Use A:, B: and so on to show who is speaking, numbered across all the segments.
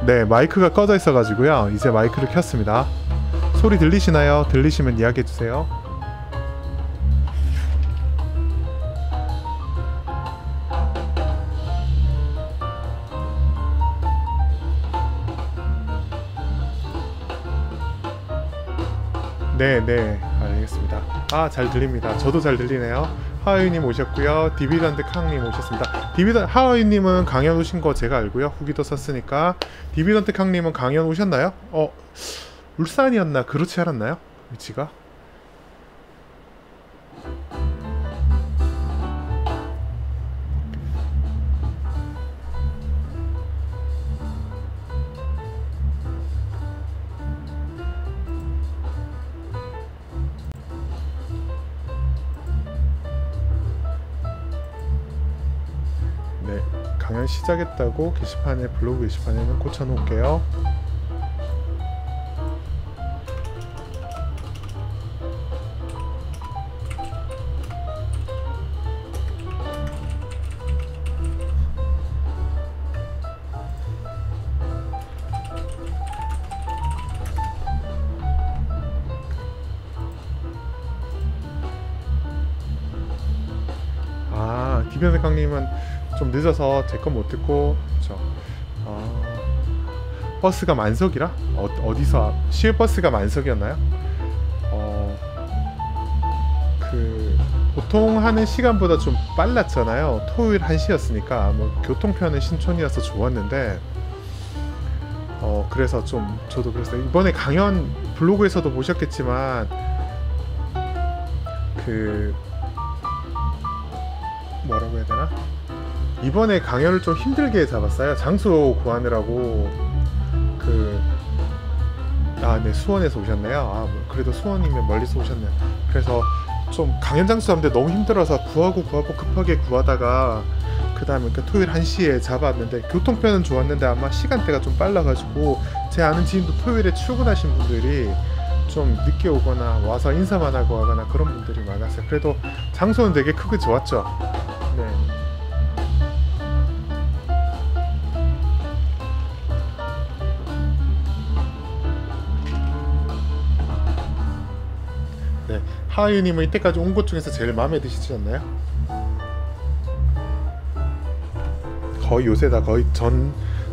A: 네, 마이크가 꺼져 있어가지고요. 이제 마이크를 켰습니다. 소리 들리시나요? 들리시면 이야기해주세요. 네, 알겠습니다. 아, 잘 들립니다. 저도 잘 들리네요. 하와이님 오셨고요. 디비던트 캉님 오셨습니다. 하와이님은 강연 오신 거 제가 알고요. 후기도 썼으니까. 디비던트 캉님은 강연 오셨나요? 울산이었나? 그렇지 않았나요? 위치가? 네, 강연 시작했다고 게시판에, 블로그 게시판에는 고쳐놓을게요. 디변백강님은 좀 늦어서 제 거 못 듣고, 그렇죠. 버스가 만석이라? 어디서 시외버스가 만석이었나요? 보통 하는 시간보다 좀 빨랐잖아요. 토요일 1시였으니까 뭐 교통편은 신촌이라서 좋았는데, 그래서 좀 저도 그랬어요. 이번에 강연 블로그에서도 보셨겠지만 뭐라고 해야 되나? 이번에 강연을 좀 힘들게 잡았어요. 장소 구하느라고. 네, 수원에서 오셨네요. 그래도 수원이면 멀리서 오셨네요. 그래서 좀 강연 장소 잡는데 너무 힘들어서 구하고 급하게 구하다가 그 다음에 토요일 1시에 잡았는데, 교통편은 좋았는데 아마 시간대가 좀 빨라가지고 제 아는 지인도 토요일에 출근하신 분들이 좀 늦게 오거나 와서 인사만 하고 가거나 그런 분들이 많았어요. 그래도 장소는 되게 크고 좋았죠. 네. 네, 하하유님은 이때까지 온 곳 중에서 제일 마음에 드시지 않나요? 거의 요새 다 거의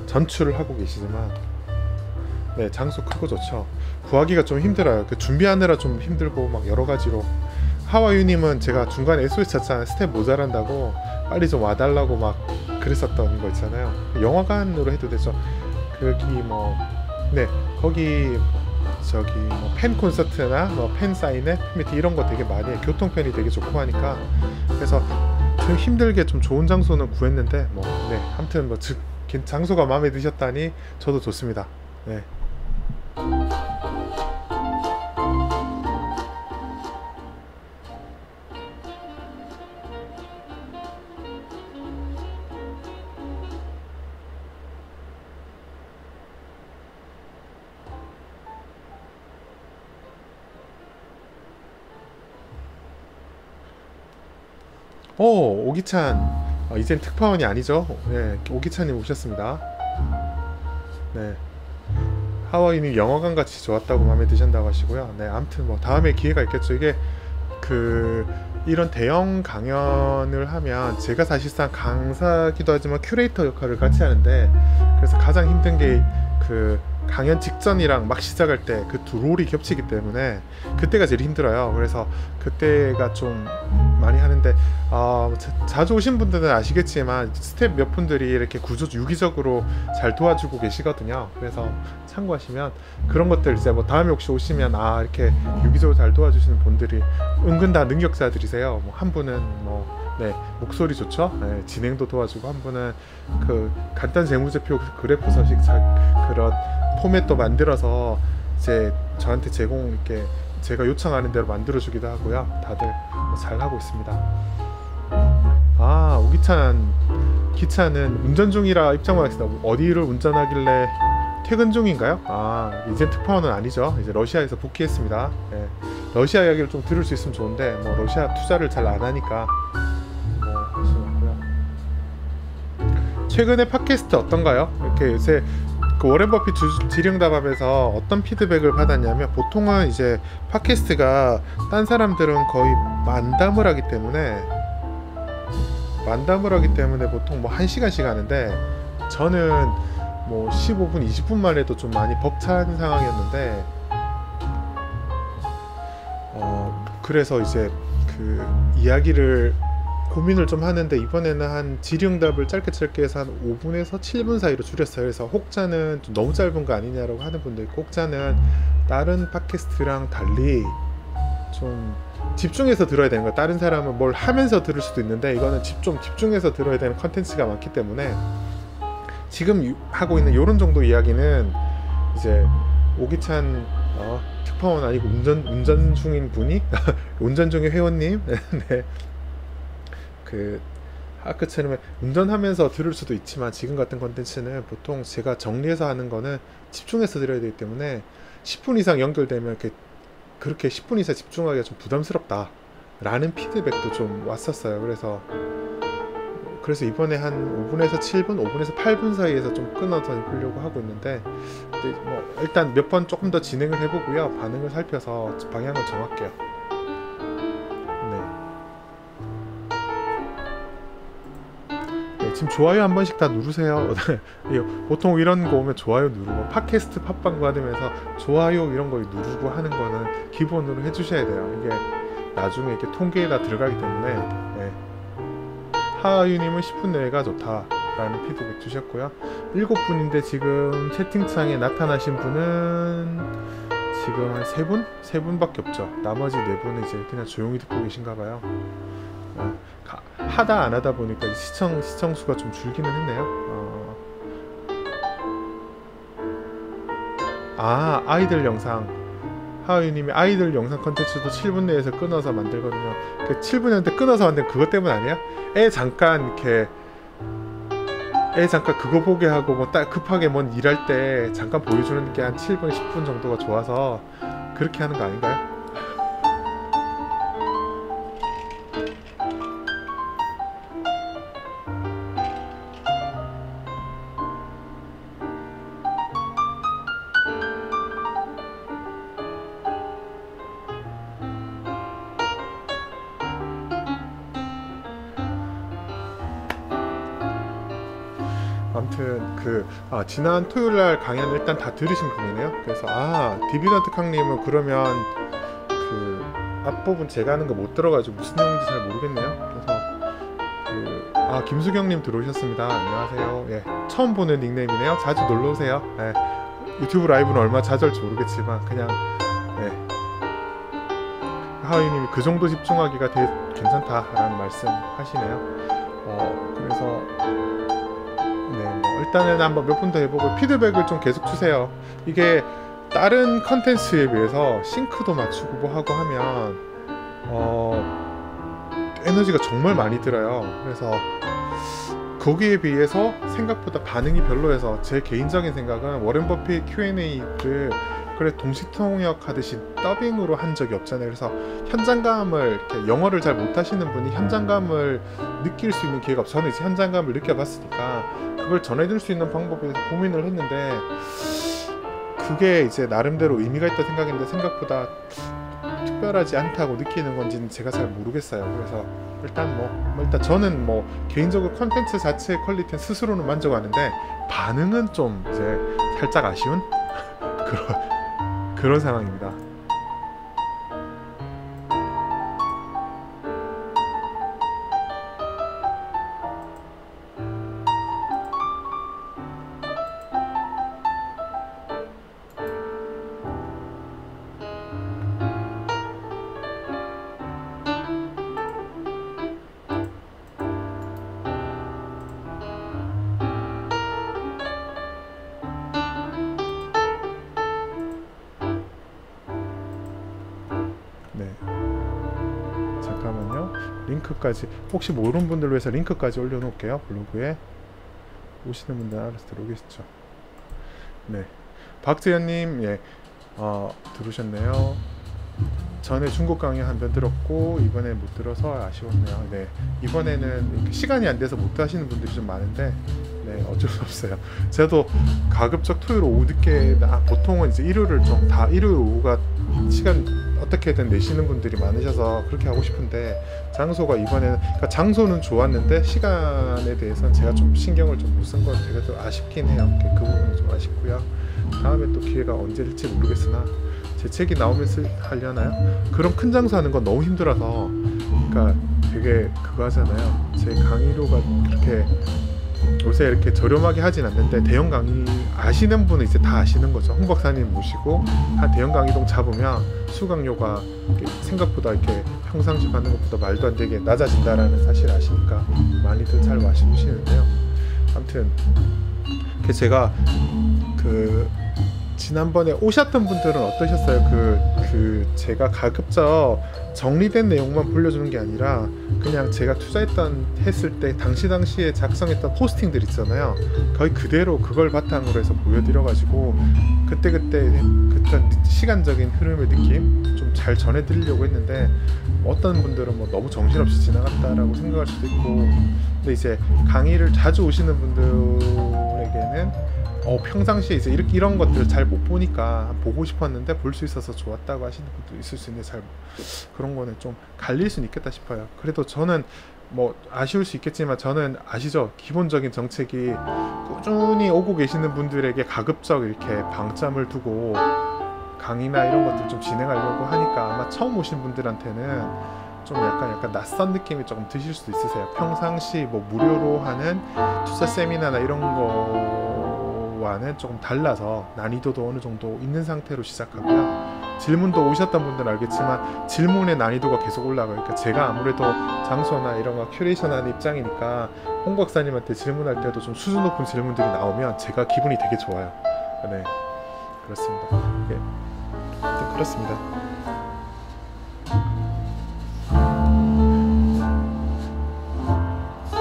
A: 전출을 하고 계시지만, 네, 장소 크고 좋죠. 구하기가 좀 힘들어요. 준비하느라 좀 힘들고 막 여러 가지로. 하와유님은 제가 중간에 SOS 쳤잖아요. 스텝 모자란다고 빨리 좀 와달라고 막 그랬었던 거 있잖아요. 영화관으로 해도 되죠. 네, 거기 팬 콘서트나 팬 사인회, 팬미팅 이런 거 되게 많이 해요. 교통편이 되게 좋고 하니까. 그래서 좀 힘들게 좀 좋은 장소는 구했는데 네, 아무튼 장소가 마음에 드셨다니 저도 좋습니다. 네. 오기찬, 이젠 특파원이 아니죠. 네, 오기찬님 오셨습니다. 네, 하와이님 영화관 같이 좋았다고 마음에 드신다고 하시고요. 네, 아무튼 다음에 기회가 있겠죠. 이게 이런 대형 강연을 하면 제가 사실상 강사기도 하지만 큐레이터 역할을 같이 하는데, 그래서 가장 힘든 게 강연 직전이랑 막 시작할 때 두 롤이 겹치기 때문에 그때가 제일 힘들어요. 그래서 그때가 좀 많이 하는데, 자주 오신 분들은 아시겠지만 스텝 몇 분들이 이렇게 유기적으로 잘 도와주고 계시거든요. 그래서 참고하시면 그런 것들 이제 다음에 혹시 오시면 이렇게 유기적으로 잘 도와주시는 분들이 은근 다 능력자들이세요. 한 분은 네, 목소리 좋죠. 네, 진행도 도와주고, 한 분은 간단 재무제표 그래프 서식 그런 포맷도 만들어서 이제 저한테 이렇게 제가 요청하는 대로 만들어주기도 하고요. 다들 잘 하고 있습니다. 오기찬 기차는 운전 중이라 입장 못하겠습니다. 어디를 운전하길래 퇴근 중인가요? 이젠 특파원은 아니죠. 이제 러시아에서 복귀했습니다. 네, 러시아 이야기를 좀 들을 수 있으면 좋은데 러시아 투자를 잘 안 하니까 할 수는 없고요. 최근에 팟캐스트 어떤가요? 이렇게 요새 그 워렌 버핏 지령답합에서 어떤 피드백을 받았냐면, 보통은 이제 팟캐스트가 딴 사람들은 거의 만담을 하기 때문에 보통 뭐 1시간씩 하는데, 저는 뭐 15분 20분만 해도 좀 많이 벅찬 상황이었는데, 그래서 이제 그 이야기를 고민을 좀 하는데, 이번에는 한 질의응답을 짧게 해서 한 5분에서 7분 사이로 줄였어요. 그래서 혹자는 좀 너무 짧은 거 아니냐라고 하는 분도 있고, 혹자는 다른 팟캐스트랑 달리 좀 집중해서 들어야 되는 거야. 다른 사람은 뭘 하면서 들을 수도 있는데, 이거는 좀 집중해서 들어야 되는 컨텐츠가 많기 때문에, 지금 하고 있는 이런 정도 이야기는 이제 오기찬 특파원 아니고 운전 중인 분이 운전 중인 회원님 네. 그 아까처럼 운전하면서 들을 수도 있지만, 지금 같은 컨텐츠는 보통 제가 정리해서 하는 거는 집중해서 들어야 되기 때문에 10분 이상 연결되면 그렇게 10분 이상 집중하기가 좀 부담스럽다 라는 피드백도 좀 왔었어요. 그래서 이번에 한 5분에서 7분, 5분에서 8분 사이에서 좀 끊어서 해보려고 하고 있는데, 뭐 일단 몇 번 조금 더 진행을 해보고요, 반응을 살펴서 방향을 정할게요. 네, 지금 좋아요 한 번씩 다 누르세요. 보통 이런 거 오면 좋아요 누르고, 팟캐스트 팟빵 받으면서 좋아요 이런 거 누르고 하는 거는 기본으로 해주셔야 돼요. 이게 나중에 이렇게 통계에다 들어가기 때문에. 네. 하하유님은 10분 내외가 좋다 라는 피드백 주셨고요. 7분인데 지금 채팅창에 나타나신 분은 지금 한 3분? 3분밖에 없죠. 나머지 4분은 이제 그냥 조용히 듣고 계신가봐요. 하다 안 하다 보니까 시청수가 좀 줄기는 했네요. 아이들 영상, 하하유님이 아이들 영상 컨텐츠도 7분 내에서 끊어서 만들거든요. 그 7분이었는데 끊어서 만든 그것 때문 아니야? 애 잠깐 그거 보게 하고 뭐 급하게 뭔 일할 때 잠깐 보여주는 게 한 7분 10분 정도가 좋아서 그렇게 하는 거 아닌가요? 아무튼 지난 토요일날 강연 일단 다 들으신 분이네요. 그래서 디비던트 캉님은 그러면 그 앞부분 제가 하는 거 못 들어가지고 무슨 내용인지 잘 모르겠네요. 그래서 김수경님 들어오셨습니다. 안녕하세요. 예, 처음 보는 닉네임이네요. 자주 놀러 오세요. 예, 유튜브 라이브는 얼마 자주 할지 모르겠지만 그냥 하하이님이 그 정도 집중하기가 되게 괜찮다라는 말씀 하시네요. 그래서 일단은 한번 몇 분 더 해보고 피드백을 좀 계속 주세요. 이게 다른 컨텐츠에 비해서 싱크도 맞추고 뭐 하고 하면 에너지가 정말 많이 들어요. 그래서 거기에 비해서 생각보다 반응이 별로여서, 제 개인적인 생각은 워렌 버핏 Q&A를 동시통역 하듯이 더빙으로 한 적이 없잖아요. 그래서 현장감을, 이렇게 영어를 잘 못하시는 분이 현장감을 느낄 수 있는 기회가 없어요. 저는 이제 현장감을 느껴봤으니까 그걸 전해줄 수 있는 방법에 대해서 고민을 했는데, 그게 이제 나름대로 의미가 있다 생각했는데 생각보다 특별하지 않다고 느끼는 건지는 제가 잘 모르겠어요. 그래서 일단 저는 개인적으로 컨텐츠 자체의 퀄리티는 스스로는 만족하는데, 반응은 좀 이제 살짝 아쉬운 그런 상황입니다. 잠깐만요. 링크까지, 혹시 모르는 분들을 위해서 링크까지 올려놓을게요. 블로그에 오시는 분들 알아서 들어오겠죠. 네, 박재현님, 들으셨네요. 전에 중국 강의 한 번 들었고 이번에 못 들어서 아쉬웠네요. 네, 이번에는 시간이 안 돼서 못 하시는 분들이 좀 많은데 네, 어쩔 수 없어요. 저도 가급적 토요일 오후 늦게, 보통은 이제 일요일을 좀 다 일요일 오후가 시간 어떻게든 내시는 분들이 많으셔서 그렇게 하고 싶은데, 장소가 이번에는, 그러니까 장소는 좋았는데 시간에 대해서는 제가 좀 신경을 좀 못 쓴 건 되게 좀 아쉽긴 해요. 그 부분이 좀 아쉽고요. 다음에 또 기회가 언제 될지 모르겠으나 제 책이 나오면서 하려나요? 그런 큰 장소 하는 건 너무 힘들어서, 그러니까 되게 그거 하잖아요. 제 강의료가 그렇게 요새 이렇게 저렴하게 하진 않는데, 대형 강의 아시는 분은 이제 다 아시는 거죠. 홍 박사님 모시고 한 대형 강의동 잡으면 수강료가 생각보다 이렇게 평상시 받는 것보다 말도 안 되게 낮아진다라는 사실 아시니까 많이들 잘 마시는데요. 아무튼 제가 지난번에 오셨던 분들은 어떠셨어요? 제가 가급적 정리된 내용만 불려주는 게 아니라 그냥 제가 했을 때 당시에 작성했던 포스팅들 있잖아요. 거의 그대로 그걸 바탕으로 해서 보여드려가지고 그때 시간적인 흐름의 느낌 좀 잘 전해드리려고 했는데, 어떤 분들은 뭐 너무 정신없이 지나갔다라고 생각할 수도 있고, 근데 이제 강의를 자주 오시는 분들에게는 평상시에 이제 이런 것들을 잘 못 보니까 보고 싶었는데 볼 수 있어서 좋았다고 하시는 분도 있을 수 있는데, 그런 거는 좀 갈릴 수는 있겠다 싶어요. 그래도 저는 뭐 아쉬울 수 있겠지만, 저는 아시죠? 기본적인 정책이 꾸준히 오고 계시는 분들에게 가급적 이렇게 방점을 두고 강의나 이런 것들 좀 진행하려고 하니까, 아마 처음 오신 분들한테는 좀 약간 낯선 느낌이 조금 드실 수도 있으세요. 평상시 뭐 무료로 하는 투자 세미나나 이런 거와는 조금 달라서 난이도도 어느 정도 있는 상태로 시작하고요. 질문도 오셨던 분들은 알겠지만 질문의 난이도가 계속 올라가요. 그러니까 제가 아무래도 장소나 이런 거 큐레이션하는 입장이니까 홍 박사님한테 질문할 때도 좀 수준 높은 질문들이 나오면 제가 기분이 되게 좋아요. 네, 그렇습니다. 예, 그렇습니다.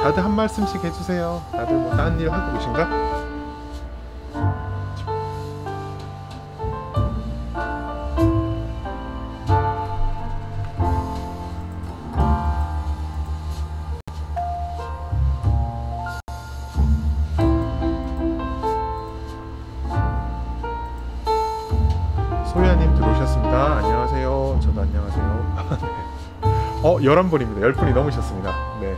A: 다들 한 말씀씩 해주세요. 다들 뭐 다른 일 하고 계신가? 소야님 들어오셨습니다. 안녕하세요. 저도 안녕하세요. 11분입니다. 10분이 넘으셨습니다. 네.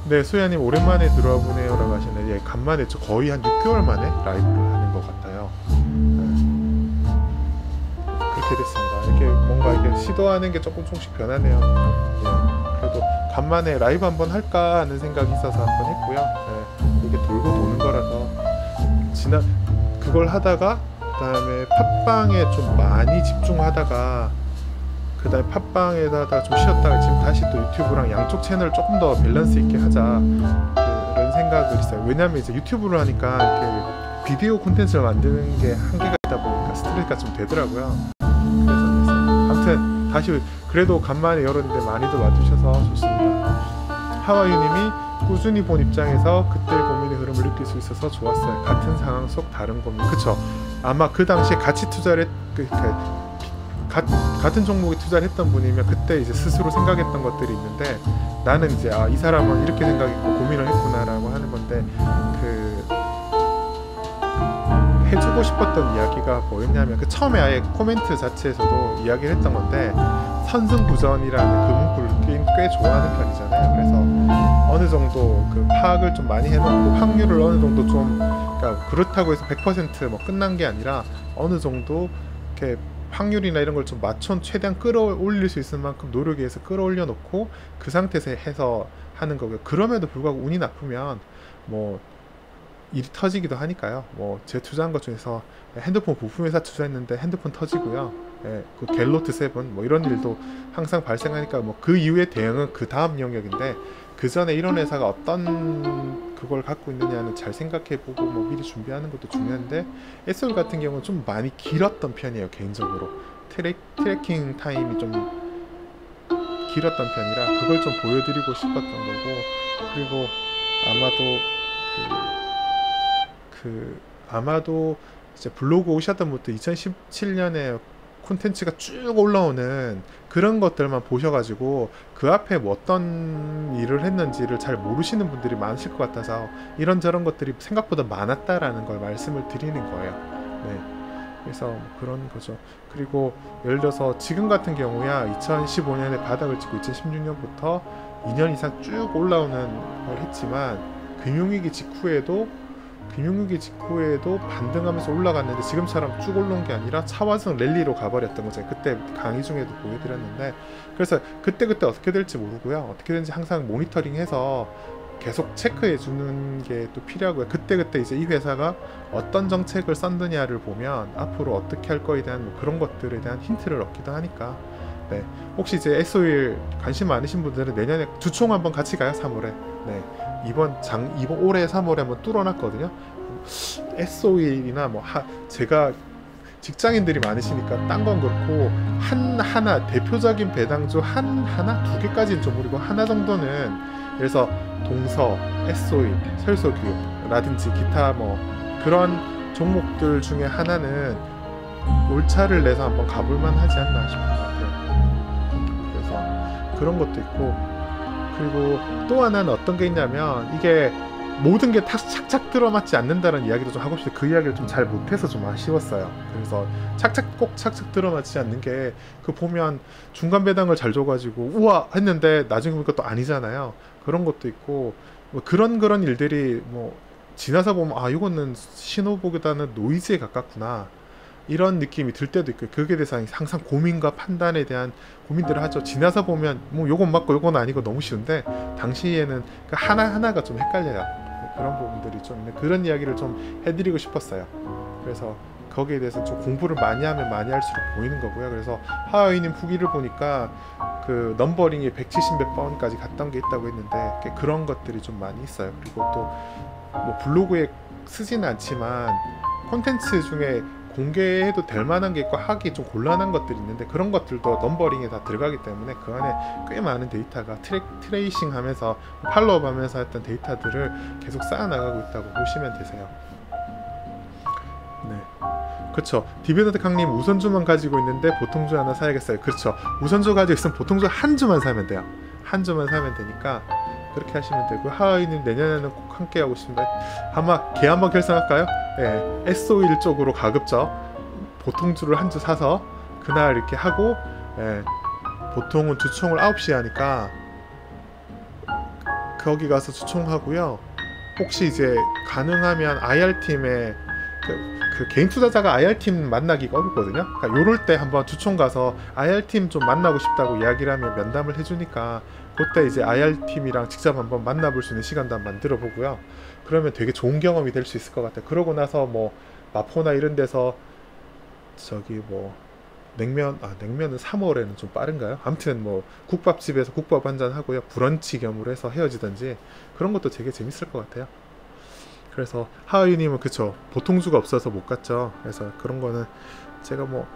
A: 네, 소야님 오랜만에 들어와 보네요 라고 하시는데, 예, 간만에 거의 한 6개월 만에 라이브를 하는 것 같아요. 그렇게 됐습니다. 이렇게 뭔가 이게 시도하는 게 조금씩 변하네요. 예, 그래도 간만에 라이브 한번 할까 하는 생각이 있어서 한번 했고요. 예, 이게 돌고 도는 거라서 그걸 하다가 그다음에 팟빵에 좀 많이 집중하다가 그다음에 팟빵에다가 좀 쉬었다가 지금 다시 또 유튜브랑 양쪽 채널 조금 더 밸런스 있게 하자, 그런 생각을 했어요. 왜냐면 이제 유튜브를 하니까 이렇게 비디오 콘텐츠를 만드는 게 한계가 있다 보니까 스트레스가 좀 되더라고요. 그래서 됐어요. 아무튼 다시 그래도 간만에 여러분들 많이들 와주셔서 좋습니다. 하와이님이 꾸준히 본 입장에서 그때 고민의 흐름을 느낄 수 있어서 좋았어요. 같은 상황 속 다른 고민. 그쵸? 아마 그 당시에 같이 투자를 같은 종목에 투자를 했던 분이면 그때 이제 스스로 생각했던 것들이 있는데, 나는 이제 이 사람은 이렇게 생각했고 고민을 했구나라고 하는 건데, 해주고 싶었던 이야기가 뭐였냐면, 처음에 아예 코멘트 자체에서도 이야기를 했던 건데, 선승구전이라는 그 문구를 꽤 좋아하는 편이잖아요. 그래서 어느 정도 파악을 좀 많이 해놓고 확률을 어느 정도 좀, 그러니까 그렇다고 해서 100% 끝난 게 아니라 어느 정도 이렇게 확률이나 이런 걸 좀 최대한 끌어올릴 수 있을 만큼 노력해서 끌어올려 놓고 그 상태에서 해서 하는 거고요. 그럼에도 불구하고 운이 나쁘면 뭐 일이 터지기도 하니까요. 뭐 제 투자한 것 중에서 핸드폰 부품회사 투자했는데 핸드폰 터지고요. 예, 그 갤로트 7 뭐 이런 일도 항상 발생하니까, 뭐 그 이후의 대응은 그 다음 영역인데, 그 전에 이런 회사가 어떤 그걸 갖고 있느냐는 잘 생각해보고 뭐 미리 준비하는 것도 중요한데, SL 같은 경우는 좀 많이 길었던 편이에요. 개인적으로 트래킹 타임이 좀 길었던 편이라 그걸 좀 보여드리고 싶었던 거고, 그리고 아마도 이제 블로그 오셨던 분들 2017년에 콘텐츠가 쭉 올라오는 그런 것들만 보셔가지고 그 앞에 뭐 어떤 일을 했는지를 잘 모르시는 분들이 많으실 것 같아서 이런저런 것들이 생각보다 많았다라는 걸 말씀을 드리는 거예요. 네. 그래서 뭐 그런 거죠. 그리고 예를 들어서 지금 같은 경우야 2015년에 바닥을 찍고 2016년부터 2년 이상 쭉 올라오는 걸 했지만 금융위기 직후에도 반등하면서 올라갔는데 지금처럼 쭉 올라온 게 아니라 차화성 랠리로 가버렸던 거죠. 그때 강의 중에도 보여드렸는데, 그래서 그때그때 어떻게 될지 모르고요. 어떻게 되는지 항상 모니터링해서 계속 체크해 주는 게 또 필요하고요. 그때그때 이제 이 회사가 어떤 정책을 썼느냐를 보면 앞으로 어떻게 할 거에 대한 뭐 그런 것들에 대한 힌트를 얻기도 하니까. 네. 혹시 이제 SO일 관심 많으신 분들은 내년에 주총 한번 같이 가요. 3월에. 네. 이번 올해 3월에 한번 뚫어놨거든요. SO일이나 뭐 제가 직장인들이 많으시니까 딴 건 그렇고 하나 대표적인 배당주 하나 두 개까지는 좀 모르고 하나 정도는, 그래서 동서, SO일, 설소규라든지 기타 뭐 그런 종목들 중에 하나는 올차를 내서 한번 가볼만 하지 않나 싶은 것 같아요. 그래서 그런 것도 있고, 그리고 또 하나는 어떤 게 있냐면 이게 모든 게 다 착착 들어맞지 않는다는 이야기도 좀 하고 싶은데 그 이야기를 좀 잘 못해서 좀 아쉬웠어요. 그래서 꼭 착착 들어맞지 않는 게, 그 보면 중간 배당을 잘 줘가지고 우와 했는데 나중에 보니까 또 아니잖아요. 그런 것도 있고, 뭐 그런 일들이 뭐 지나서 보면 아 이거는 신호보다는 노이즈에 가깝구나 이런 느낌이 들 때도 있고, 그게 대해서 항상 고민과 판단에 대한 고민들을 하죠. 지나서 보면 뭐 요건 맞고 요건 아니고 너무 쉬운데 당시에는 그 하나하나가 좀 헷갈려요. 그런 부분들이 좀 있는, 그런 이야기를 좀 해드리고 싶었어요. 그래서 거기에 대해서 좀 공부를 많이 하면 많이 할수록 보이는 거고요. 그래서 하하이님 후기를 보니까 그 넘버링이 170 몇 번까지 갔던 게 있다고 했는데 그런 것들이 좀 많이 있어요. 그리고 또 뭐 블로그에 쓰지는 않지만 콘텐츠 중에 공개해도 될 만한 게 있고 하기 좀 곤란한 것들이 있는데 그런 것들도 넘버링에 다 들어가기 때문에 그 안에 꽤 많은 데이터가 트레이싱 하면서 팔로우업 하면서 했던 데이터들을 계속 쌓아나가고 있다고 보시면 되세요. 네. 그렇죠. 디비던트 강님 우선주만 가지고 있는데 보통주 하나 사야겠어요. 그렇죠. 우선주 가지고 있으면 보통주 한 주만 사면 돼요. 한 주만 사면 되니까 그렇게 하시면 되고, 하하이님 내년에는 꼭 함께 하고 싶은데 아마 걔 한번 결성할까요? 예, SO일 쪽으로 가급적 보통주를 한 주 사서 그날 이렇게 하고, 예, 보통은 주총을 9시에 하니까 거기 가서 주총하고요. 혹시 이제 가능하면 IR팀에 그 개인 투자자가 IR팀 만나기가 어렵거든요. 그러니까 요럴 때 한번 주총 가서 IR팀 좀 만나고 싶다고 이야기를 하면 면담을 해주니까 그때 이제 IR팀이랑 직접 한번 만나볼 수 있는 시간도 한번 만들어 보고요. 그러면 되게 좋은 경험이 될 수 있을 것 같아요. 그러고 나서 뭐 마포나 이런 데서 저기 뭐 냉면은 3월에는 좀 빠른가요? 아무튼 뭐 국밥집에서 국밥 한잔 하고요. 브런치 겸으로 해서 헤어지든지 그런 것도 되게 재밌을 것 같아요. 그래서 하하이님은 그쵸, 보통주가 없어서 못 갔죠. 그래서 그런 거는 제가 뭐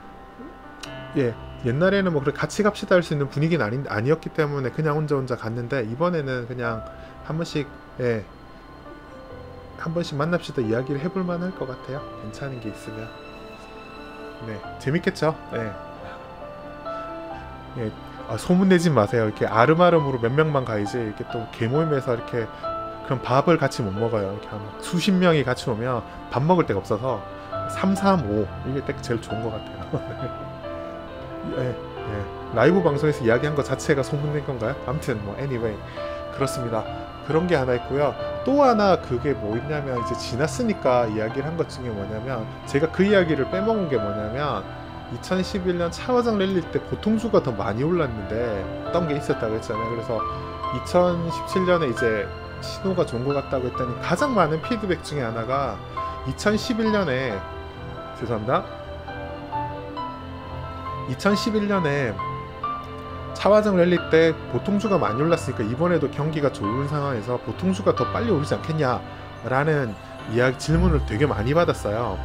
A: 옛날에는 뭐 그래 같이 갑시다 할 수 있는 분위기는 아니었기 때문에 그냥 혼자 갔는데 이번에는 그냥 한 번씩 한 번씩 만납시다 이야기를 해볼 만할 것 같아요. 괜찮은 게 있으면. 네, 재밌겠죠. 소문 내지 마세요. 이렇게 아름아름으로 몇 명만 가야지 이렇게 또 개모임에서 이렇게 그럼 밥을 같이 못 먹어요. 이렇게 한 수십 명이 같이 오면 밥 먹을 데가 없어서 3, 3, 5 이게 딱 제일 좋은 것 같아요. 라이브 방송에서 이야기한 것 자체가 소문낸 건가요? 아무튼 뭐 anyway 그렇습니다. 그런 게 하나 있고요. 또 하나 그게 뭐 있냐면 이제 지났으니까 이야기를 한 것 중에 뭐냐면 제가 그 이야기를 빼먹은 게 뭐냐면 2011년 차화정 랠리 때 보통주가 더 많이 올랐는데 어떤 게 있었다고 했잖아요. 그래서 2017년에 이제 신호가 좋은 것 같다고 했더니 가장 많은 피드백 중에 하나가 2011년에 2011년에 차화정 랠리 때 보통주가 많이 올랐으니까 이번에도 경기가 좋은 상황에서 보통주가 더 빨리 오르지 않겠냐 라는 질문을 되게 많이 받았어요.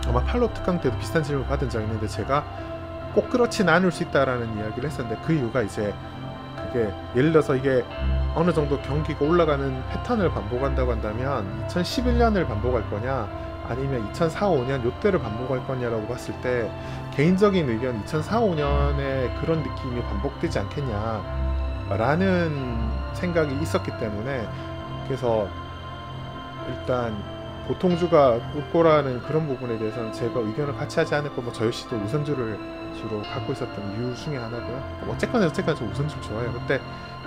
A: 아마 팔로우 특강 때도 비슷한 질문 받은 적이 있는데 제가 꼭 그렇진 않을 수 있다라는 이야기를 했었는데 그 이유가 이제 그게 예를 들어서 이게 어느 정도 경기가 올라가는 패턴을 반복한다고 한다면 2011년을 반복할 거냐 아니면 2004-5년 요때를 반복할 거냐라고 봤을 때 개인적인 의견 2004-5년에 그런 느낌이 반복되지 않겠냐라는 생각이 있었기 때문에 그래서 일단 보통주가 올 거라는 그런 부분에 대해서는 제가 의견을 같이 하지 않을 거고 저 역시도 우선주를 주로 갖고 있었던 이유 중에 하나고요. 어쨌거나 저 우선주 좋아요. 그때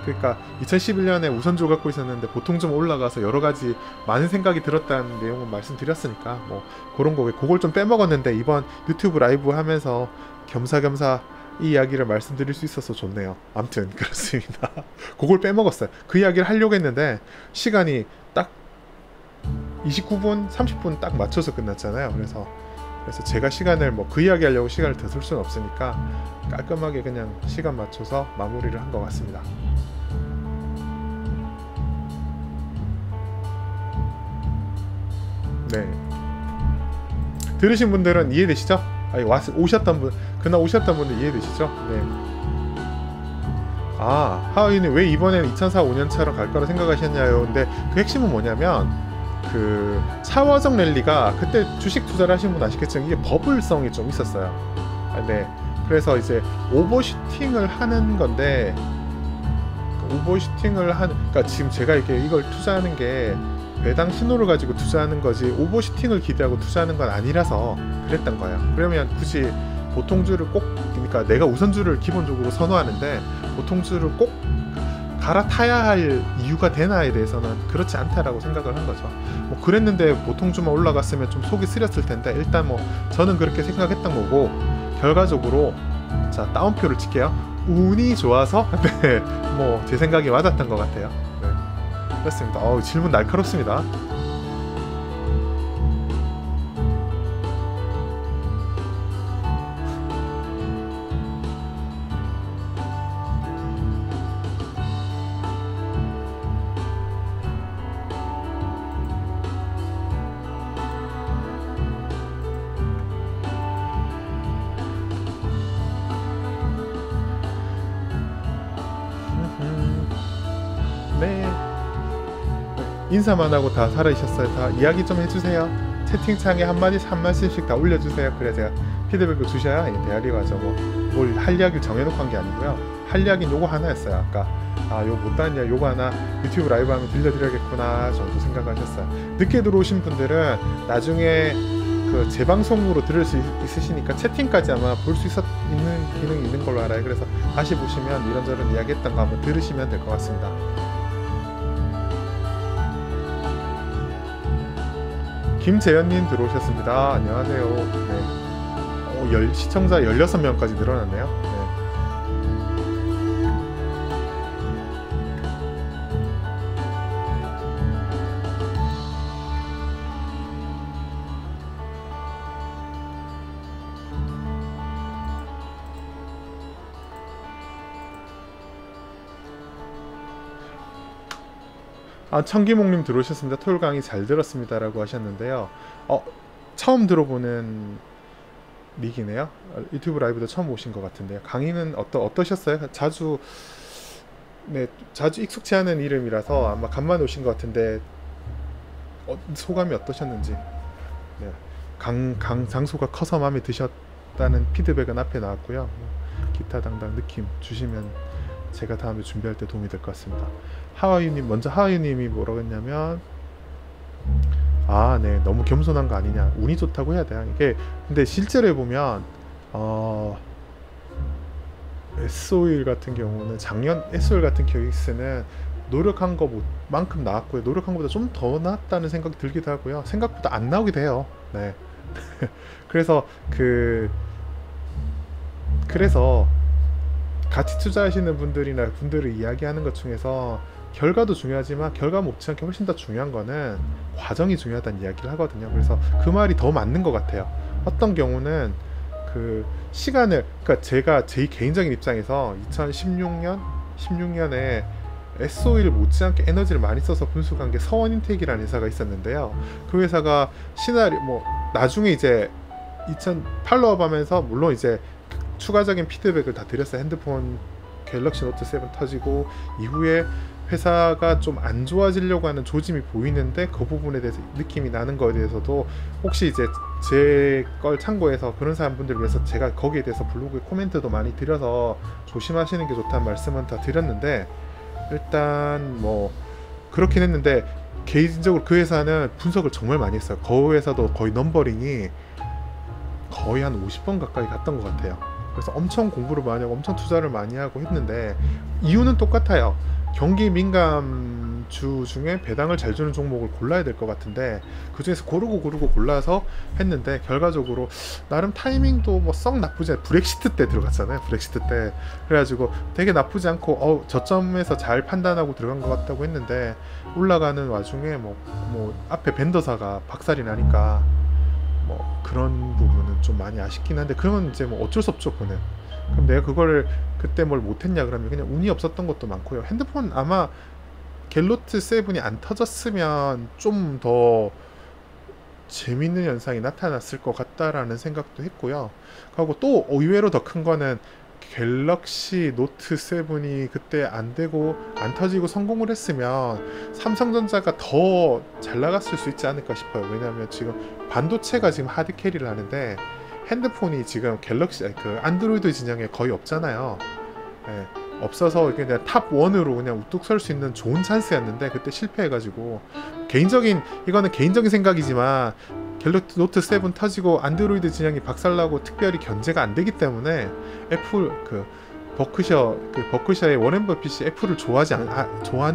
A: 그러니까 2011년에 우선주 갖고 있었는데 보통 좀 올라가서 여러 가지 많은 생각이 들었다는 내용은 말씀드렸으니까 뭐 그런 거 그걸 좀 빼먹었는데 이번 유튜브 라이브 하면서 겸사겸사 이 이야기를 말씀드릴 수 있어서 좋네요. 아무튼 그렇습니다. 그걸 빼먹었어요. 그 이야기를 하려고 했는데 시간이 딱 29분, 30분 딱 맞춰서 끝났잖아요. 그래서 제가 시간을 뭐 그 이야기 하려고 시간을 더 쓸 수는 없으니까 깔끔하게 그냥 시간 맞춰서 마무리를 한 것 같습니다. 네. 들으신 분들은 이해되시죠? 아니 오셨던 분, 그날 오셨던 분들 이해되시죠? 네. 아, 하우이님 왜 이번에는 2004-5년처럼 갈 거라 생각하셨냐요? 근데 그 핵심은 뭐냐면 그 차화정 랠리가 그때 주식 투자를 하신 분 아시겠지만 이게 버블성이 좀 있었어요. 네. 그래서 이제 오버슈팅을 하는 건데 그러니까 지금 제가 이걸 투자하는 게 배당 신호를 가지고 투자하는 거지 오버슈팅을 기대하고 투자하는 건 아니라서 그랬던 거예요. 그러면 굳이 보통주를 꼭 그러니까 내가 우선주를 기본적으로 선호하는데 보통주를 꼭 갈아타야 할 이유가 되나에 대해서는 그렇지 않다라고 생각을 한 거죠. 뭐 그랬는데 보통주만 올라갔으면 좀 속이 쓰렸을 텐데 일단 뭐 저는 그렇게 생각했던 거고 결과적으로 자 다운표를 칠게요. 운이 좋아서 네, 뭐 제 생각이 맞았던 것 같아요. 네, 그렇습니다. 질문 날카롭습니다. 네. 인사만 하고 다 살아있었어요. 다 이야기 좀 해주세요. 채팅창에 한 말씀씩 다 올려주세요. 그래 제가 피드백을 주셔야 대화리가 하죠. 뭘 할 이야기를 정해놓고 한 게 아니고요. 할 이야기는 요거 하나였어요. 아까 요거 못다냐 요거 하나 유튜브 라이브 하면 들려드려야겠구나 정도 생각하셨어요. 늦게 들어오신 분들은 나중에 그 재방송으로 들을 수 있으시니까 채팅까지 아마 볼 수 있는 기능이 있는 걸로 알아요. 그래서 다시 보시면 이런저런 이야기했던 거 한번 들으시면 될 것 같습니다. 김재현님 들어오셨습니다. 안녕하세요. 네. 시청자 16명까지 늘어났네요. 네. 청기목님 들어오셨습니다. 토요일 강의 잘 들었습니다 라고 하셨는데요. 처음 들어보는 닉이네요. 유튜브 라이브도 처음 오신 것 같은데요. 강의는 어떠셨어요? 자주 익숙치 않은 이름이라서 아마 간만에 오신 것 같은데 소감이 어떠셨는지. 네. 장소가 커서 마음에 드셨다는 피드백은 앞에 나왔고요. 기타 당당 느낌 주시면 제가 다음에 준비할 때 도움이 될 것 같습니다. 하와이님이 뭐라고 했냐면 네, 너무 겸손한 거 아니냐, 운이 좋다고 해야 돼요. 이게 근데 실제로 해보면 S-오일 같은 경우는 작년 S-오일 같은 케이스는 노력한 것만큼 나왔고요. 노력한 것보다 좀 더 나았다는 생각이 들기도 하고요. 생각보다 안 나오기도 해요. 네. 그래서 같이 투자하시는 분들을 이야기하는 것 중에서 결과도 중요하지만 결과 못지않게 훨씬 더 중요한 거는 과정이 중요하다는 이야기를 하거든요. 그래서 그 말이 더 맞는 것 같아요. 어떤 경우는 그 시간을, 그러니까 제가 제 개인적인 입장에서 2016년에 S-오일 못지않게 에너지를 많이 써서 분석한 게 서원인텍이라는 회사가 있었는데요. 그 회사가 나중에 이제 팔로업 하면서 물론 이제 추가적인 피드백을 다 드렸어요. 핸드폰 갤럭시 노트 7 터지고 이후에 회사가 좀 안 좋아지려고 하는 조짐이 보이는데 그 부분에 대해서 느낌이 나는 거에 대해서도 혹시 이제 제 걸 참고해서 그런 사람분들을 위해서 제가 거기에 대해서 블로그에 코멘트도 많이 드려서 조심하시는 게 좋다는 말씀은 다 드렸는데, 일단 뭐 그렇긴 했는데 개인적으로 그 회사는 분석을 정말 많이 했어요. 그 회사도 거의 넘버링이 거의 한 50번 가까이 갔던 것 같아요. 그래서 엄청 공부를 많이 하고 엄청 투자를 많이 하고 했는데 이유는 똑같아요. 경기 민감주 중에 배당을 잘 주는 종목을 골라야 될 것 같은데 그 중에서 고르고 골라서 했는데 결과적으로 나름 타이밍도 뭐 썩 나쁘지 않아요. 브렉시트 때 들어갔잖아요. 브렉시트 때. 그래가지고 되게 나쁘지 않고 저점에서 잘 판단하고 들어간 것 같다고 했는데 올라가는 와중에 뭐 앞에 벤더사가 박살이 나니까 뭐 그런 부분은 좀 많이 아쉽긴 한데 그건 이제 뭐 어쩔 수 없죠. 그거는. 그럼 내가 그걸 그때 뭘 못했냐 그러면 그냥 운이 없었던 것도 많고요. 핸드폰 아마 갤로트 7이 안 터졌으면 좀 더 재밌는 현상이 나타났을 것 같다라는 생각도 했고요. 그리고 또 의외로 더 큰 거는 갤럭시 노트 7이 그때 안 되고 안 터지고 성공을 했으면 삼성전자가 더 잘 나갔을 수 있지 않을까 싶어요. 왜냐하면 지금 반도체가 지금 하드 캐리를 하는데 핸드폰이 지금 갤럭시 그 안드로이드 진영에 거의 없잖아요. 예, 없어서 그냥 탑 1으로 그냥 우뚝 설 수 있는 좋은 찬스였는데 그때 실패해가지고 이거는 개인적인 생각이지만 갤럭시 노트 7 터지고 안드로이드 진영이 박살나고 특별히 견제가 안 되기 때문에 애플 버크셔의 워렌 버핏이 애플을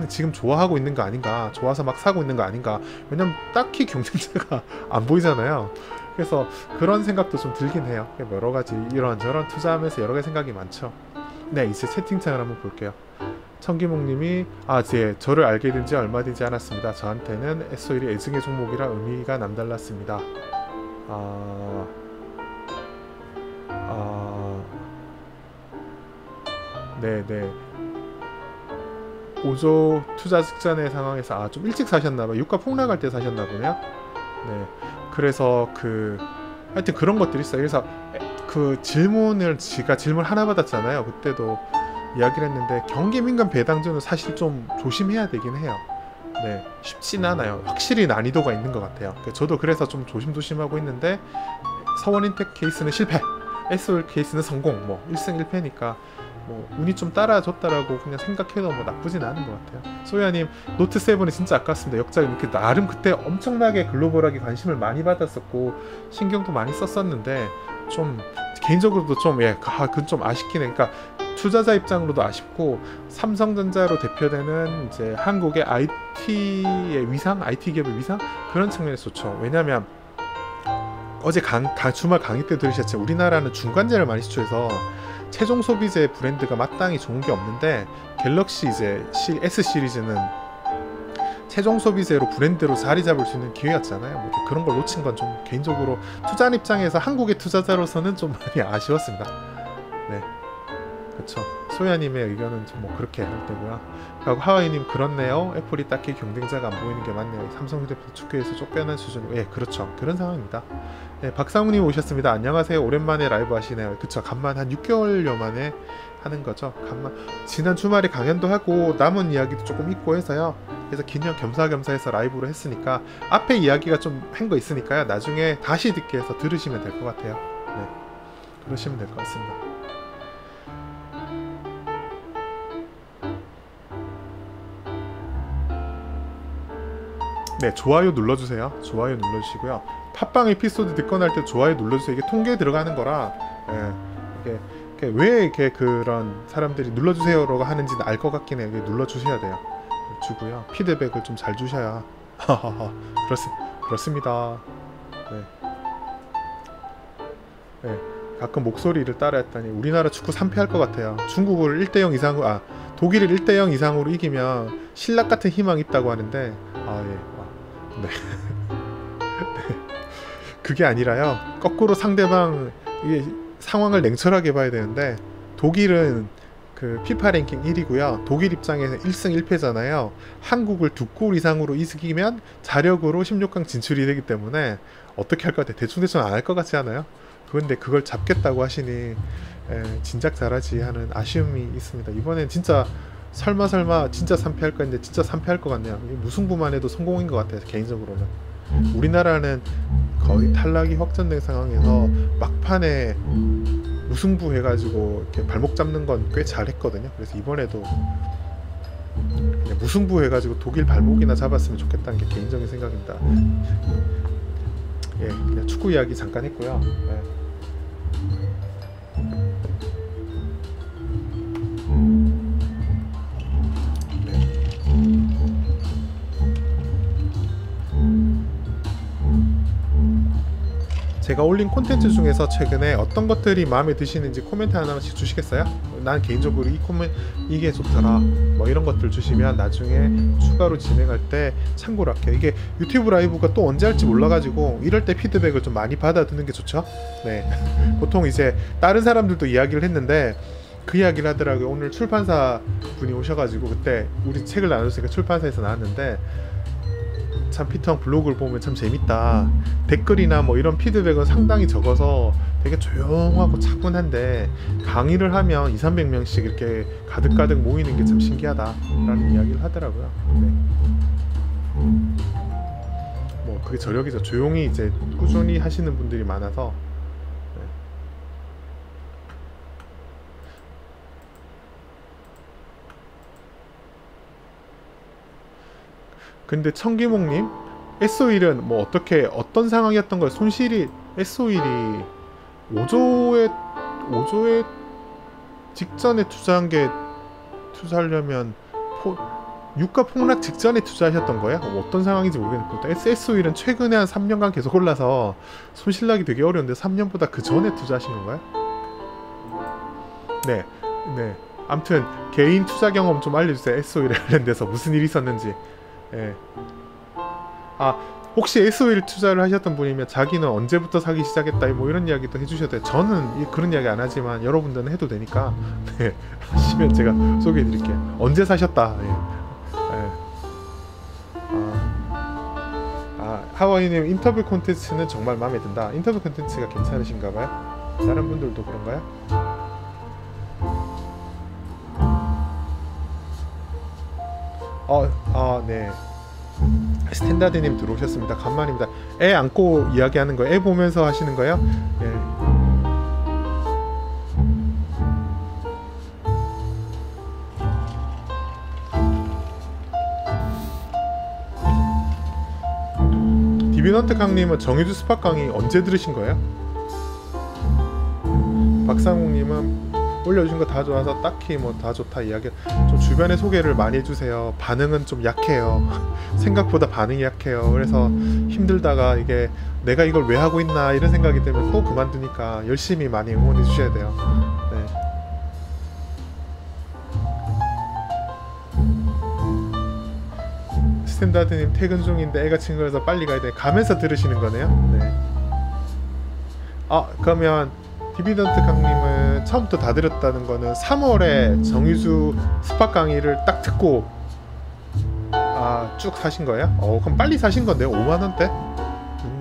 A: 지금 좋아하고 있는 거 아닌가, 좋아서 막 사고 있는 거 아닌가. 왜냐면 딱히 경쟁자가 안 보이잖아요. 그래서 그런 생각도 좀 들긴 해요. 여러 가지 이런저런 투자하면서 여러 가지 생각이 많죠. 네, 이제 채팅창을 한번 볼게요. 청기목님이 저를 알게 된 지 얼마 되지 않았습니다. 저한테는 S-오일이 애증의 종목이라 의미가 남달랐습니다. 네네. 5조 투자 직전의 상황에서 좀 일찍 사셨나봐요. 유가 폭락할 때 사셨나보네요. 네. 그래서 하여튼 그런 것들이 있어요. 그래서 제가 질문 하나 받았잖아요. 그때도 이야기를 했는데 경기 민감 배당주는 사실 좀 조심해야 되긴 해요. 네, 쉽진 않아요. 확실히 난이도가 있는 것 같아요. 저도 그래서 좀 조심하고 있는데 서원인텍 케이스는 실패, S-오일 케이스는 성공, 뭐 1승 1패니까 뭐 운이 좀 따라줬다라고 그냥 생각해도 뭐 나쁘진 않은 것 같아요. 소야님, 노트 7이 진짜 아깝습니다. 역작이 이렇게 나름 그때 엄청나게 글로벌하게 관심을 많이 받았었고 신경도 많이 썼었는데 좀 개인적으로도 좀 그건 좀 아쉽긴 해. 그러니까 투자자 입장으로도 아쉽고 삼성전자로 대표되는 이제 한국의 IT의 위상, IT 기업의 위상 그런 측면에서 좋죠. 왜냐하면 어제 주말 강의 때 들으셨죠. 우리나라는 중간재를 많이 수출해서 최종 소비재 브랜드가 마땅히 좋은 게 없는데 갤럭시 이제 S 시리즈는 최종 소비재로 브랜드로 자리 잡을 수 있는 기회였잖아요. 뭐 그런 걸 놓친 건 좀 개인적으로 투자한 입장에서 한국의 투자자로서는 좀 많이 아쉬웠습니다. 네, 그렇죠. 소야님의 의견은 좀 뭐 그렇게 할 때고요. 그리고 하와이님, 그렇네요. 애플이 딱히 경쟁자가 안 보이는 게 맞네요. 삼성 휴대폰 축구에서 쫓겨난 수준이고, 그렇죠. 그런 상황입니다. 박상우님 오셨습니다. 안녕하세요. 오랜만에 라이브 하시네요. 그쵸. 간만 한 6개월여 만에 하는 거죠. 지난 주말에 강연도 하고 남은 이야기도 조금 있고 해서요. 그래서 기념 겸사겸사해서 라이브로 했으니까 앞에 이야기가 좀 한 거 있으니까요. 나중에 다시 듣기 해서 들으시면 될 것 같아요. 네, 그러시면 될 것 같습니다. 네, 좋아요 눌러주세요. 좋아요 눌러주시고요. 팟빵 에피소드 듣고 날 때 좋아요 눌러주세요. 이게 통계에 들어가는 거라 이게 왜 이렇게 그런 사람들이 눌러주세요라고 하는지는 알 것 같긴 해요. 눌러주셔야 돼요. 주고요. 피드백을 좀 잘 주셔야 그렇습니다. 네. 가끔 목소리를 따라 했더니 우리나라 축구 3패할 것 같아요. 중국을 1대0 이상으로 독일을 1대0 이상으로 이기면 신락 같은 희망이 있다고 하는데 네. 그게 아니라요. 거꾸로 상대방 상황을 냉철하게 봐야 되는데 독일은 피파 랭킹 1위고요. 독일 입장에서 1승 1패잖아요. 한국을 2골 이상으로 이기면 자력으로 16강 진출이 되기 때문에 어떻게 할 것 같아요? 대충 안 할 것 같지 않아요? 그런데 그걸 잡겠다고 하시니 진작 잘하지 하는 아쉬움이 있습니다. 이번엔 진짜 설마 진짜 3패할 거 했는데 진짜 3패할 것 같네요. 무승부만 해도 성공인 것 같아요, 개인적으로는. 우리나라는 거의 탈락이 확정된 상황에서 막판에 무승부 해가지고 이렇게 발목 잡는 건 꽤 잘했거든요. 그래서 이번에도 그냥 무승부 해가지고 독일 발목이나 잡았으면 좋겠다는 게 개인적인 생각입니다. 예, 그냥 축구 이야기 잠깐 했고요. 예. 제가 올린 콘텐츠 중에서 최근에 어떤 것들이 마음에 드시는지 코멘트 하나씩 주시겠어요? 난 개인적으로 이게 좋더라, 뭐 이런 것들 주시면 나중에 추가로 진행할 때 참고로 할게요. 이게 유튜브 라이브가 또 언제 할지 몰라가지고 이럴 때 피드백을 좀 많이 받아두는 게 좋죠. 네. 보통 이제 다른 사람들도 이야기를 했는데 그 이야기를 하더라고요. 오늘 출판사 분이 오셔가지고 그때 우리 책을 나눴으니까 출판사에서 나왔는데, 참 피터형 블로그를 보면 참 재밌다, 댓글이나 뭐 이런 피드백은 상당히 적어서 되게 조용하고 차분한데 강의를 하면 200~300명씩 이렇게 가득가득 모이는 게 참 신기하다 라는 이야기를 하더라고요. 네. 뭐 그게 저력이죠. 조용히 이제 꾸준히 하시는 분들이 많아서. 네. 근데 청기목님, S-오일은 뭐 어떤 상황이었던 거예요? 손실이, S-오일이 5조에 직전에 투자한 게, 투자하려면 유가 폭락 직전에 투자하셨던 거예요? 어떤 상황인지 모르겠는데 S-오일은 최근에 한 3년간 계속 올라서 손실나기 되게 어려운데 3년보다 그 전에 투자하신 건가요? 네. 아무튼 개인 투자 경험 좀 알려주세요. S-오일에 관련돼서 무슨 일이 있었는지. 예. 혹시 S-오일 투자를 하셨던 분이면 자기는 언제부터 사기 시작했다 뭐 이런 이야기도 해주셔도 돼요. 저는 그런 이야기 안 하지만 여러분들은 해도 되니까 네, 하시면 제가 소개해 드릴게요. 언제 사셨다. 하와이님, 인터뷰 콘텐츠는 정말 마음에 든다. 인터뷰 콘텐츠가 괜찮으신가 봐요? 다른 분들도 그런가요? 네. 스탠다드님 들어오셨습니다. 간만입니다. 애 안고 이야기하는 거예요? 애 보면서 하시는 거예요? 예. 디비넌트 강님은 정유주 스팟 강의 언제 들으신 거예요? 박상욱님은 올려주신 거 다 좋아서 딱히 뭐 다 좋다 이야기, 좀 주변에 소개를 많이 해주세요. 반응은 좀 약해요. 생각보다 반응이 약해요. 그래서 힘들다가 이게 내가 이걸 왜 하고 있나 이런 생각이 들면 또 그만두니까 열심히 많이 응원해 주셔야 돼요. 네. 스탠다드님 퇴근 중인데 애가 친구라서 빨리 가야 돼. 가면서 들으시는 거네요. 네. 그러면 디비던트 강님은 처음부터 다 들었다는 거는 3월에 정유주 스팟 강의를 딱 듣고 쭉 사신 거예요? 그럼 빨리 사신 건데요? 5만원대?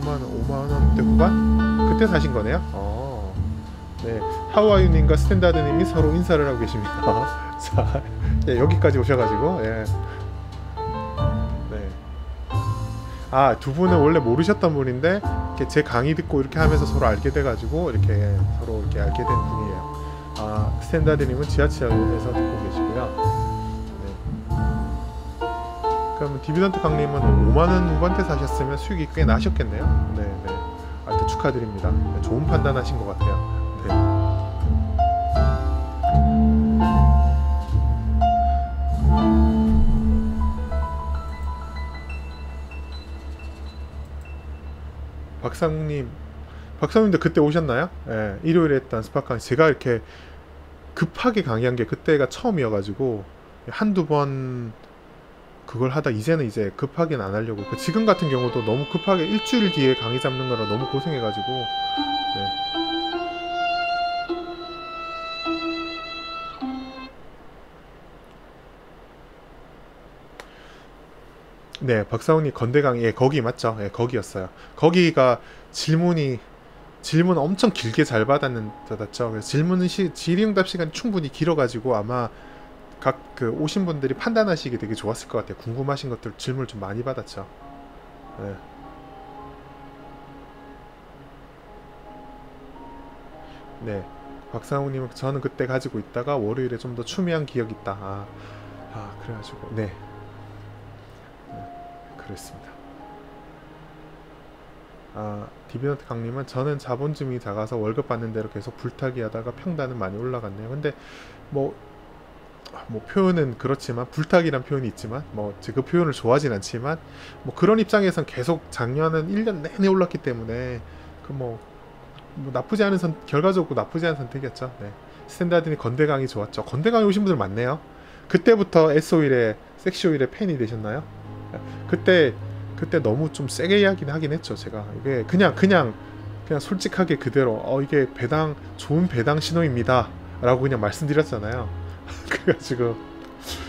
A: 6만원, 5만원대 후반? 그때 사신 거네요? 네. 하와이님과 스탠다드님이 서로 인사를 하고 계십니다. 자, 네, 여기까지 오셔가지고, 예. 네. 두 분은 원래 모르셨던 분인데, 이렇게 제 강의 듣고 이렇게 하면서 서로 알게 돼가지고, 이렇게 서로 이렇게 알게 된 분이에요. 스탠다드님은 지하철에서 듣고 계시고요. 그럼 디비던트 강님은 5만원 후반대 사셨으면 수익이 꽤 나셨겠네요. 네. 하여튼 축하드립니다. 좋은 판단하신 것 같아요. 네. 박상욱님도 그때 오셨나요? 네, 일요일에 했던 스팟 강의 제가 이렇게 급하게 강의한 게 그때가 처음이어가지고 한두 번 그걸 하다 이제는 이제 급하게는 안 하려고. 지금 같은 경우도 너무 급하게 일주일 뒤에 강의 잡는 거라 너무 고생해가지고. 네, 박사훈이 건대 강의, 거기 맞죠? 거기였어요. 거기가 질문 엄청 길게 잘 받았죠. 그래서 질문은 질의응답 시간이 충분히 길어가지고 아마 각 그 오신 분들이 판단하시기 되게 좋았을 것 같아요. 궁금하신 것들 질문을 좀 많이 받았죠. 네. 네. 박상우님, 저는 그때 가지고 있다가 월요일에 좀 더 추미한 기억이 있다. 그래가지고 네, 그랬습니다. 디비넌트 강님은 저는 자본주의 작아서 월급 받는 대로 계속 불타기 하다가 평단은 많이 올라갔네요. 근데 뭐 표현은 그렇지만, 불타기란 표현이 있지만 그 표현을 좋아하진 않지만 그런 입장에선 계속 작년은 1년 내내 올랐기 때문에 나쁘지 않은 결과적으로 나쁘지 않은 선택이었죠. 네. 스탠다드니 건대강이 좋았죠. 건대강이 오신 분들 많네요. 그때부터 S오일의 섹시오일의 팬이 되셨나요? 그때 너무 좀 세게 이야기는 하긴 했죠. 제가 이게 그냥 솔직하게 그대로 이게 좋은 배당 신호입니다 라고 그냥 말씀드렸잖아요. 그래가지고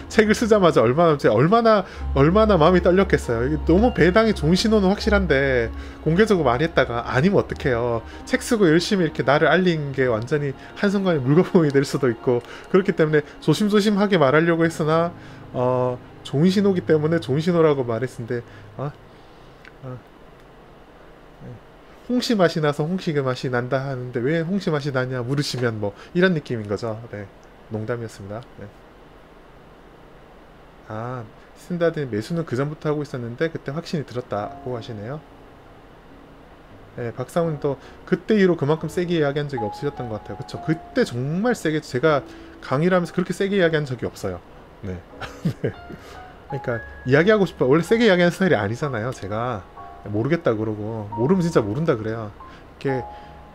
A: 책을 쓰자마자 얼마나 마음이 떨렸겠어요. 이게 너무 배당이 좋은 신호는 확실한데 공개적으로 말했다가 아니면 어떡해요. 책 쓰고 열심히 이렇게 나를 알린 게 완전히 한순간에 물거품이 될 수도 있고, 그렇기 때문에 조심조심하게 말하려고 했으나 좋은 신호기 때문에 좋은 신호라고 말했는데 홍시 맛이 나서 홍시 맛이 난다 하는데 왜 홍시 맛이 나냐 물으시면 이런 느낌인 거죠. 네, 농담이었습니다. 네. 스탠다드 매수는 그 전부터 하고 있었는데 그때 확신이 들었다고 하시네요. 네, 박상훈도 그때 이후로 그만큼 세게 이야기한 적이 없으셨던 것 같아요. 그쵸? 그때 정말 세게, 제가 강의를 하면서 그렇게 세게 이야기한 적이 없어요. 네. 네. 그러니까 이야기하고 싶어. 원래 세게 이야기하는 스타일이 아니잖아요. 제가 모르겠다 그러고, 모르면 진짜 모른다 그래요. 이렇게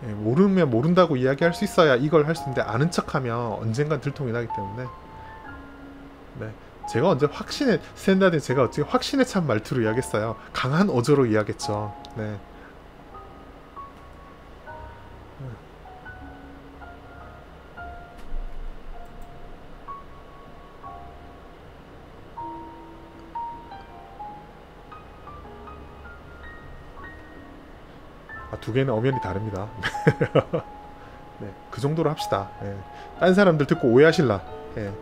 A: 모르면 모른다고 이야기할 수 있어야 이걸 할 수 있는데, 아는 척하면 언젠간 들통이 나기 때문에. 네. 제가 언제 스탠다드 제가 어떻게 확신에 찬 말투로 이야기했어요. 강한 어조로 이야기했죠. 네. 두 개는 엄연히 다릅니다. 네, 그 정도로 합시다. 네. 딴 사람들 듣고 오해하실라. 네.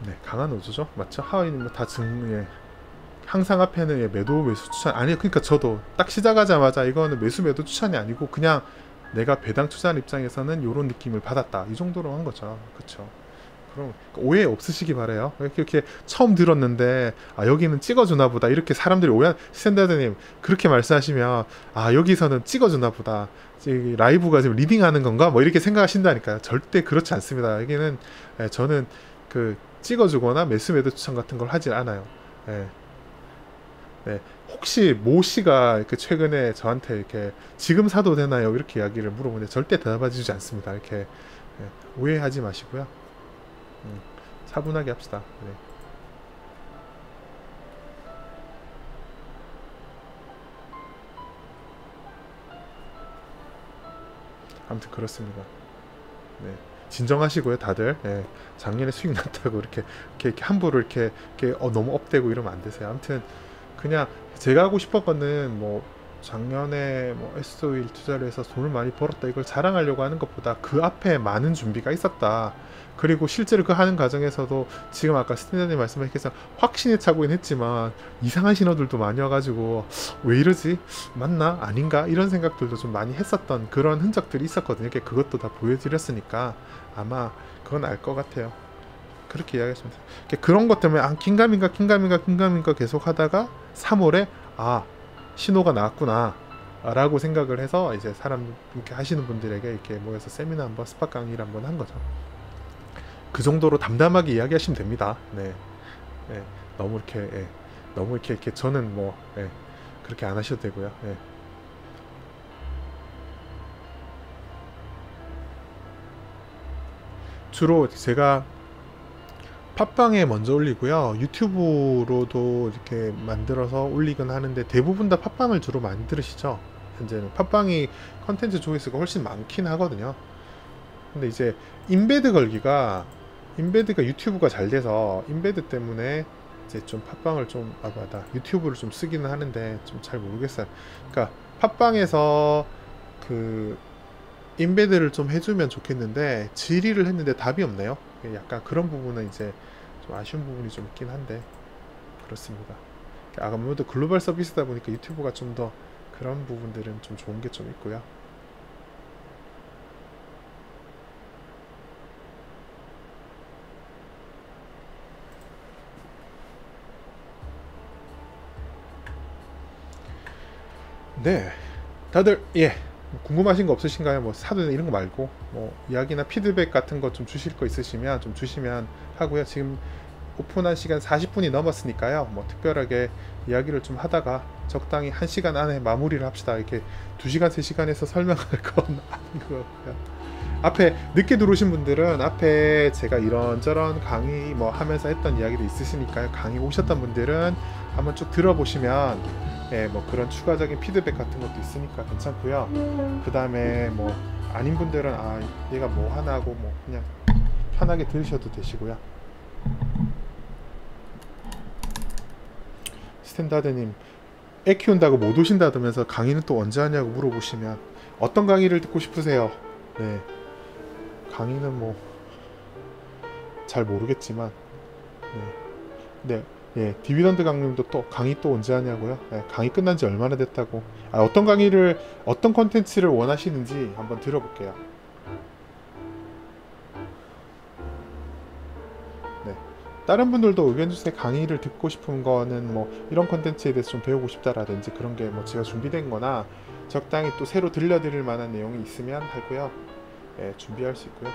A: 네, 강한 우주죠, 맞죠? 하와이는 항상 앞에는 매수 추천 그러니까 저도 딱 시작하자마자 이거는 매도 추천이 아니고 그냥 내가 배당 투자하는 입장에서는 이런 느낌을 받았다, 이 정도로 한 거죠. 그쵸? 그럼 오해 없으시기 바래요. 이렇게 처음 들었는데 여기는 찍어주나 보다 이렇게 사람들이 스탠다드님 그렇게 말씀하시면 여기서는 찍어주나 보다, 라이브가 지금 리딩하는 건가 이렇게 생각하신다니까요. 절대 그렇지 않습니다. 여기는 저는 찍어주거나 매도 추천 같은 걸 하질 않아요. 네, 혹시 모 씨가 최근에 저한테 이렇게 지금 사도 되나요? 이렇게 이야기를 물어보는데 절대 대답해주지 않습니다. 이렇게 오해하지 마시고요. 차분하게 합시다. 네. 아무튼 그렇습니다. 네. 진정하시고요, 다들. 네. 작년에 수익 났다고 이렇게 함부로 이렇게 너무 업되고 이러면 안 되세요. 아무튼 그냥 제가 하고 싶었거는 작년에 S오일 투자를 해서 돈을 많이 벌었다 이걸 자랑하려고 하는 것보다 그 앞에 많은 준비가 있었다. 그리고 실제로 하는 과정에서도 지금 아까 스탠다드님 말씀하신 것처럼 확신에 차고는 했지만 이상한 신호들도 많이 와가지고 왜 이러지? 맞나? 아닌가? 이런 생각들도 좀 많이 했었던 그런 흔적들이 있었거든요. 그것도 다 보여드렸으니까 아마 그건 알 것 같아요. 그렇게 이야기했습니다. 그런 것 때문에 긴가민가 계속 하다가 3월에 신호가 나왔구나 라고 생각을 해서 이제 이렇게 하시는 분들에게 이렇게 모여서 세미나 한번, 스팟 강의를 한번 한 거죠. 그 정도로 담담하게 이야기하시면 됩니다. 네. 네. 너무 이렇게 저는 그렇게 안 하셔도 되고요. 네. 주로 제가 팟빵에 먼저 올리고요. 유튜브로도 이렇게 만들어서 올리곤 하는데 대부분 다 팟빵을 주로 많이 들으시죠. 현재는 팟빵이 컨텐츠 조회수가 훨씬 많긴 하거든요. 근데 이제 인베드 걸기가 인베드가 유튜브가 잘 돼서 인베드 때문에 이제 좀 팟빵을 좀 맞다 유튜브를 좀 쓰기는 하는데 좀 잘 모르겠어요. 그러니까 팟빵에서 그 인베드를 좀 해주면 좋겠는데 질의를 했는데 답이 없네요. 약간 그런 부분은 이제 좀 아쉬운 부분이 좀 있긴 한데 그렇습니다. 아무래도 글로벌 서비스다 보니까 유튜브가 좀 더 그런 부분들은 좀 좋은 게 좀 있고요. 네, 다들 궁금하신 거 없으신가요? 뭐 사전 이런 거 말고 뭐 이야기나 피드백 같은 거 좀 주실 거 있으시면 좀 주시면 하고요. 지금 오픈한 시간 40분이 넘었으니까요. 뭐 특별하게 이야기를 좀 하다가 적당히 1시간 안에 마무리를 합시다. 이렇게 2시간 3시간에서 설명할 건 아닌 것 같고요. 앞에 늦게 들어오신 분들은 앞에 제가 이런저런 강의 뭐 하면서 했던 이야기도 있으시니까요. 강의 오셨던 분들은 한번 쭉 들어보시면 뭐 그런 추가적인 피드백 같은 것도 있으니까 괜찮고요. 그 다음에 뭐 아닌 분들은 얘가 뭐 하나고 뭐 그냥 편하게 들으셔도 되시고요. 스탠다드님 애 키운다고 못 오신다면서 강의는 또 언제 하냐고 물어보시면 어떤 강의를 듣고 싶으세요? 네, 강의는 뭐 잘 모르겠지만 네. 디비던드 강님도 또 강의 또 언제 하냐고요? 네, 강의 끝난 지 얼마나 됐다고. 어떤 강의를 어떤 컨텐츠를 원하시는지 한번 들어볼게요. 네, 다른 분들도 의견 주세요. 강의를 듣고 싶은 거는 뭐 이런 컨텐츠에 대해서 좀 배우고 싶다라든지 그런 게 뭐 제가 준비된 거나 적당히 또 새로 들려드릴 만한 내용이 있으면 하고요. 준비할 수 있고요.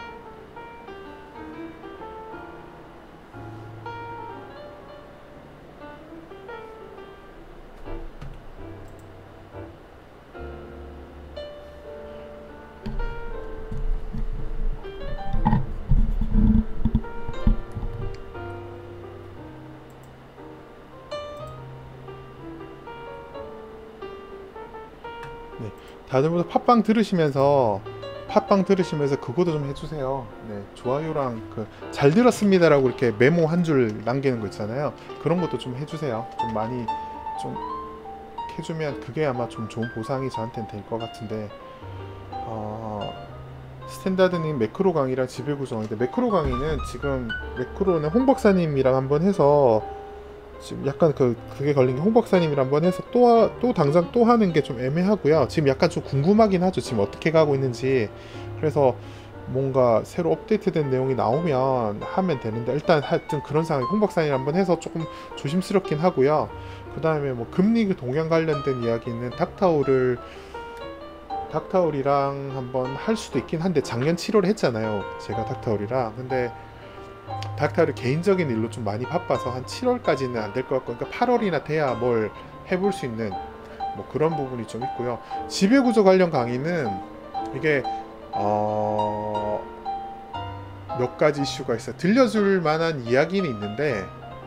A: 네, 다들 모두 팟빵 들으시면서 그거도 좀 해주세요. 네, 좋아요랑 그 잘 들었습니다라고 이렇게 메모 한 줄 남기는 거 있잖아요. 그런 것도 좀 해주세요. 좀 많이 좀 해주면 그게 아마 좀 좋은 보상이 저한테는 될 것 같은데 스탠다드님 매크로 강의랑 지배구조인데 매크로 강의는 지금 매크로는 홍 박사님이랑 한번 해서 지금 약간 그게 걸린 게 홍 박사님이랑 한번 해서 또 당장 또 하는 게 좀 애매하고요. 지금 약간 좀 궁금하긴 하죠. 지금 어떻게 가고 있는지. 그래서 뭔가 새로 업데이트된 내용이 나오면 하면 되는데 일단 하여튼 그런 상황 홍 박사님 한번 해서 조금 조심스럽긴 하고요. 그 다음에 뭐 금리 동향 관련된 이야기는 닥타울이랑 한번 할 수도 있긴 한데 작년 7월에 했잖아요. 제가 닥타울이랑. 근데 닥타울이 개인적인 일로 좀 많이 바빠서 한 7월까지는 안 될 것 같고 그러니까 8월이나 돼야 뭘 해볼 수 있는 뭐 그런 부분이 좀 있고요. 지배구조 관련 강의는 이게 몇 가지 이슈가 있어요. 들려줄 만한 이야기는 있는데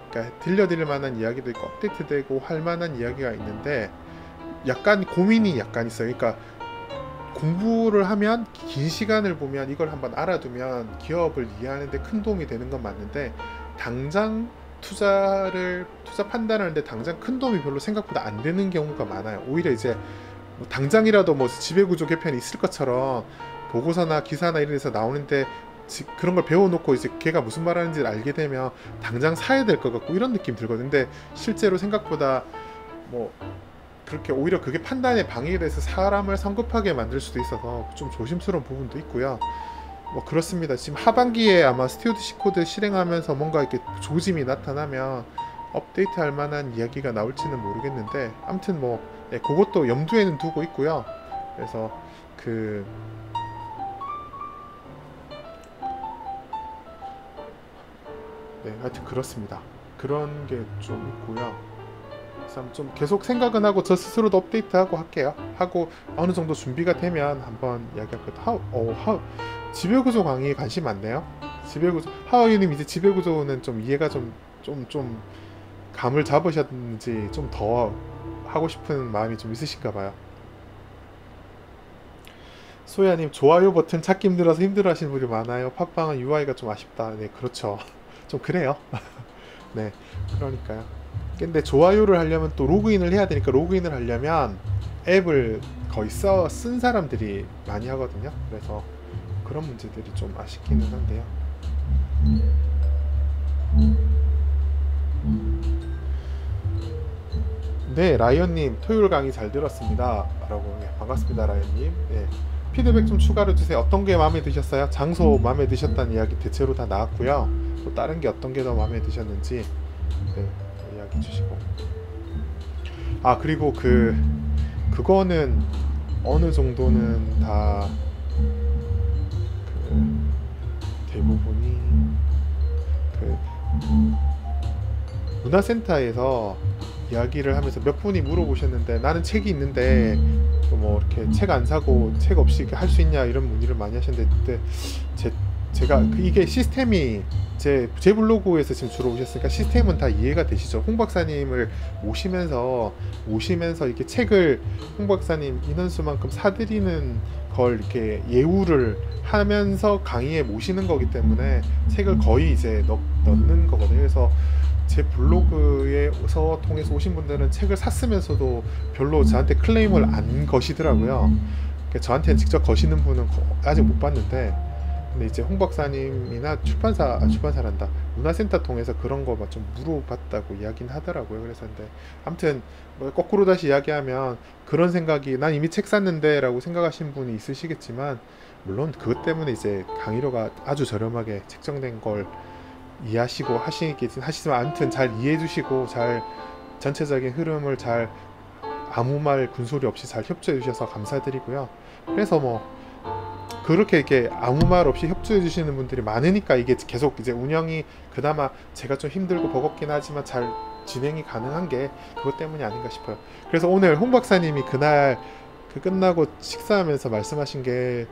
A: 그러니까 들려드릴 만한 이야기도 있고 업데이트되고 할 만한 이야기가 있는데 약간 고민이 약간 있어요. 그러니까 공부를 하면 긴 시간을 보면 이걸 한번 알아두면 기업을 이해하는데 큰 도움이 되는 건 맞는데 당장 투자 판단하는데 당장 큰 도움이 별로 생각보다 안 되는 경우가 많아요. 오히려 이제 뭐 당장이라도 뭐 지배구조 개편이 있을 것처럼 보고서나 기사나 이런 데서 나오는데 그런 걸 배워놓고 이제 걔가 무슨 말하는지 알게 되면 당장 사야 될 것 같고 이런 느낌 들거든요. 근데 실제로 생각보다 뭐 그렇게 오히려 그게 판단의 방해에 대해서 사람을 성급하게 만들 수도 있어서 좀 조심스러운 부분도 있고요. 뭐 그렇습니다. 지금 하반기에 아마 스튜어드십 코드 실행하면서 뭔가 이렇게 조짐이 나타나면 업데이트 할 만한 이야기가 나올지는 모르겠는데 아무튼 뭐 그것도 염두에는 두고 있고요. 그래서 하여튼 그렇습니다. 그런 게 좀 있고요. 좀 계속 생각은 하고 저 스스로도 업데이트하고 할게요. 하고 어느 정도 준비가 되면 한번 이야기할게요. 지배구조 강의에 관심 많네요. 지배구조 하우유님 이제 지배구조는 좀 이해가 좀 감을 잡으셨는지 좀 더 하고 싶은 마음이 좀 있으신가 봐요. 소야님 좋아요 버튼 찾기 힘들어서 힘들어하시는 분이 많아요. 팟빵은 UI가 좀 아쉽다. 네, 그렇죠. 좀 그래요. 네, 그러니까요. 근데 좋아요를 하려면 또 로그인을 해야 되니까 로그인을 하려면 앱을 거의 쓴 사람들이 많이 하거든요. 그래서 그런 문제들이 좀 아쉽기는 한데요. 네, 라이언님 토요일 강의 잘 들었습니다. 라고. 네, 반갑습니다, 라이언님. 네, 피드백 좀 추가로 주세요. 어떤 게 마음에 드셨어요? 장소 마음에 드셨다는 이야기 대체로 다 나왔고요. 또 다른 게 어떤 게 더 마음에 드셨는지 네, 이야기 주시고. 아, 그리고 그거는 어느 정도는 다 대부분이 그 문화센터에서 이야기를 하면서 몇 분이 물어보셨는데 나는 책이 있는데 뭐 이렇게 책 안 사고 책 없이 할 수 있냐 이런 문의를 많이 하셨는데 그때 제가 이게 시스템이 제 블로그에서 지금 주로 오셨으니까 시스템은 다 이해가 되시죠? 홍 박사님을 모시면서 이렇게 책을 홍 박사님 인원수만큼 사드리는 걸 이렇게 예우를 하면서 강의에 모시는 거기 때문에 책을 거의 이제 넣는 거거든요. 그래서 제 블로그에서 통해서 오신 분들은 책을 샀으면서도 별로 저한테 클레임을 안 거시더라고요. 저한테는 직접 거시는 분은 아직 못 봤는데, 근데 이제 홍 박사님이나 출판사란다 문화센터 통해서 그런 거 좀 물어봤다고 이야기는 하더라고요. 그래서 근데 아무튼 뭐 거꾸로 다시 이야기하면 그런 생각이 난 이미 책 샀는데 라고 생각하시는 분이 있으시겠지만, 물론 그것 때문에 이제 강의료가 아주 저렴하게 책정된 걸 이해하시고 하시지만 아무튼 잘 이해해 주시고 잘 전체적인 흐름을 잘 아무 말 군소리 없이 잘 협조해 주셔서 감사드리고요. 그래서 뭐 그렇게 이렇게 아무 말 없이 협조해 주시는 분들이 많으니까 이게 계속 이제 운영이 그나마 제가 좀 힘들고 버겁긴 하지만 잘 진행이 가능한 게 그것 때문이 아닌가 싶어요. 그래서 오늘 홍 박사님이 그날 끝나고 식사하면서 말씀하신 게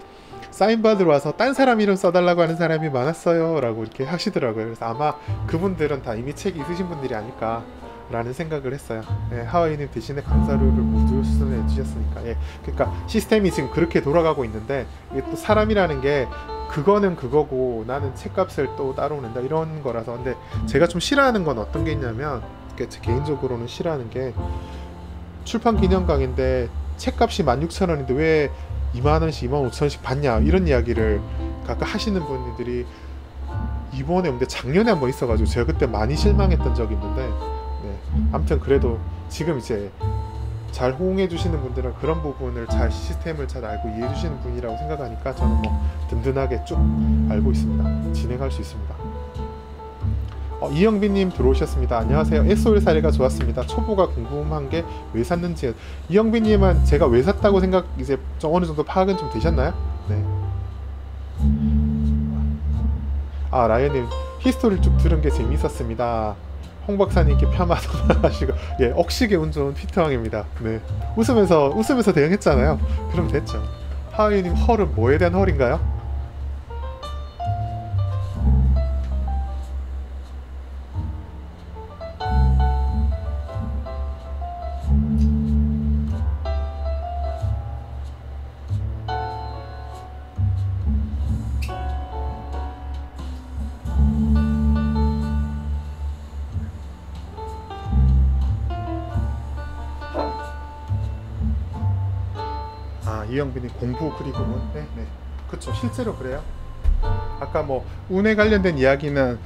A: 사인 받으러 와서 딴 사람 이름 써달라고 하는 사람이 많았어요 라고 이렇게 하시더라고요. 그래서 아마 그분들은 다 이미 책이 있으신 분들이 아닐까 라는 생각을 했어요. 예, 하와이님 대신에 강사료를 무료 수선해 주셨으니까. 예, 그러니까 시스템이 지금 그렇게 돌아가고 있는데 이게 또 사람이라는 게 그거는 그거고 나는 책값을 또 따로 낸다 이런 거라서. 근데 제가 좀 싫어하는 건 어떤 게 있냐면, 제 개인적으로는 싫어하는 게 출판 기념 강의인데 책값이 16,000원인데 왜 2만원씩 25,000원씩 받냐 이런 이야기를 가끔 하시는 분들이 이번에 근데 작년에 한번 있어가지고 제가 그때 많이 실망했던 적이 있는데, 네, 아무튼 그래도 지금 이제 잘 호응해 주시는 분들은 그런 부분을 잘 시스템을 잘 알고 이해해 주시는 분이라고 생각하니까 저는 뭐 든든하게 쭉 알고 있습니다. 진행할 수 있습니다. 이영빈님 들어오셨습니다. 안녕하세요. SOL 사례가 좋았습니다. 초보가 궁금한 게 왜 샀는지. 이영빈님은 제가 왜 샀다고 생각 이제 좀 어느 정도 파악은 좀 되셨나요? 네. 아, 라이언님 히스토리를 쭉 들은 게 재미있었습니다. 홍 박사님께 폄하도 하시고. 예, 억식의 운전 피트왕입니다. 네, 웃으면서 대응했잖아요. 그럼 됐죠. 하와이님 헐은 뭐에 대한 헐인가요? 이영빈이 공부 그리고 뭐, 네, 그쵸, 실제로 그래요. 아까 뭐 운에 관련된 이야기는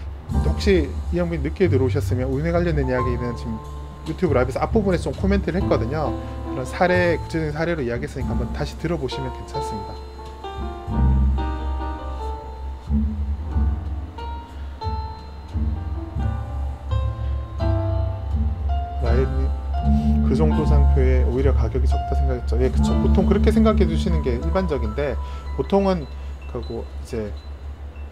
A: 혹시 이영빈 늦게 들어오셨으면 운에 관련된 이야기는 지금 유튜브 라이브에서 앞부분에 좀 코멘트를 했거든요. 그런 사례, 구체적인 사례로 이야기했으니까 한번 다시 들어보시면 괜찮습니다. 그 정도 상표에 오히려 가격이 적다 생각했죠. 예, 그쵸. 보통 그렇게 생각해 주시는 게 일반적인데, 보통은 그리고 이제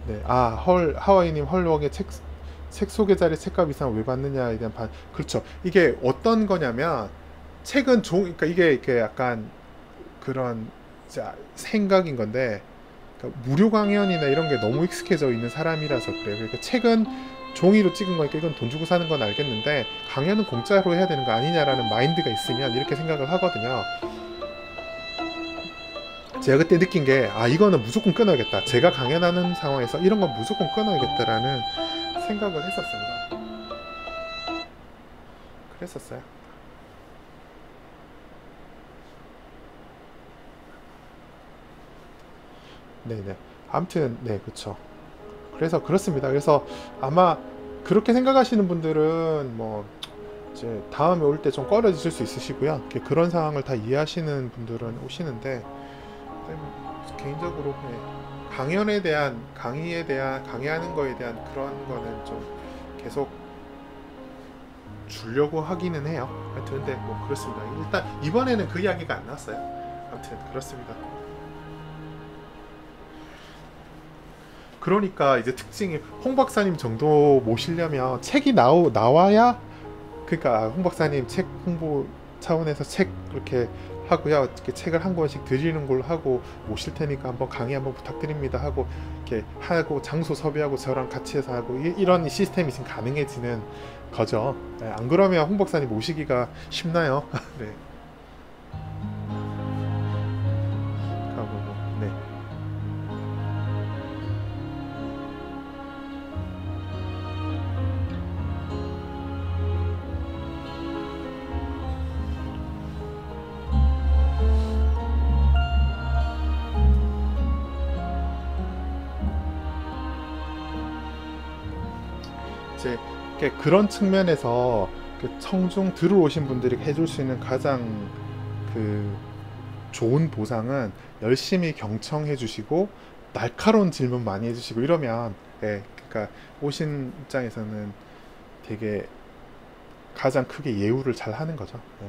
A: 네, 하와이님 헐렁의 책 소개자리 책값 이상 왜 받느냐에 대한 그렇죠. 이게 어떤 거냐면 책은 그러니까 이게 약간 그런 생각인 건데, 그러니까 무료 강연이나 이런 게 너무 익숙해져 있는 사람이라서 그래요. 그러니까 책은 종이로 찍은 거니까 이건 돈 주고 사는 건 알겠는데 강연은 공짜로 해야 되는 거 아니냐라는 마인드가 있으면 이렇게 생각을 하거든요. 제가 그때 느낀 게, 아, 이거는 무조건 끊어야겠다. 제가 강연하는 상황에서 이런 건 무조건 끊어야겠다라는 생각을 했었습니다. 그랬었어요. 네네. 아무튼, 네, 그쵸. 그래서 그렇습니다. 그래서 아마 그렇게 생각하시는 분들은 뭐, 이제 다음에 올 때 좀 꺼려지실 수 있으시고요. 이렇게 그런 상황을 다 이해하시는 분들은 오시는데, 개인적으로 강연에 대한, 강의에 대한, 강의하는 거에 대한 그런 거는 좀 계속 주려고 하기는 해요. 하여튼 근데 뭐 그렇습니다. 일단 이번에는 그 이야기가 안 나왔어요. 아무튼 그렇습니다. 그러니까 이제 특징이, 홍 박사님 정도 모시려면 책이 나와야, 그러니까 홍 박사님 책 홍보 차원에서 책 이렇게 하고요. 이렇게 책을 한 권씩 드리는 걸로 하고 모실 테니까 한번 강의 한번 부탁드립니다 하고 이렇게 하고 장소 섭외하고 저랑 같이 해서 하고 이런 시스템이 지금 가능해지는 거죠. 네, 안 그러면 홍 박사님 모시기가 쉽나요? 네. 하고 네. 이제 그런 측면에서 그 청중 들어오신 분들이 해줄 수 있는 가장 그 좋은 보상은 열심히 경청해 주시고 날카로운 질문 많이 해주시고 이러면, 예, 그러니까 오신 입장에서는 되게 가장 크게 예우를 잘 하는 거죠. 예.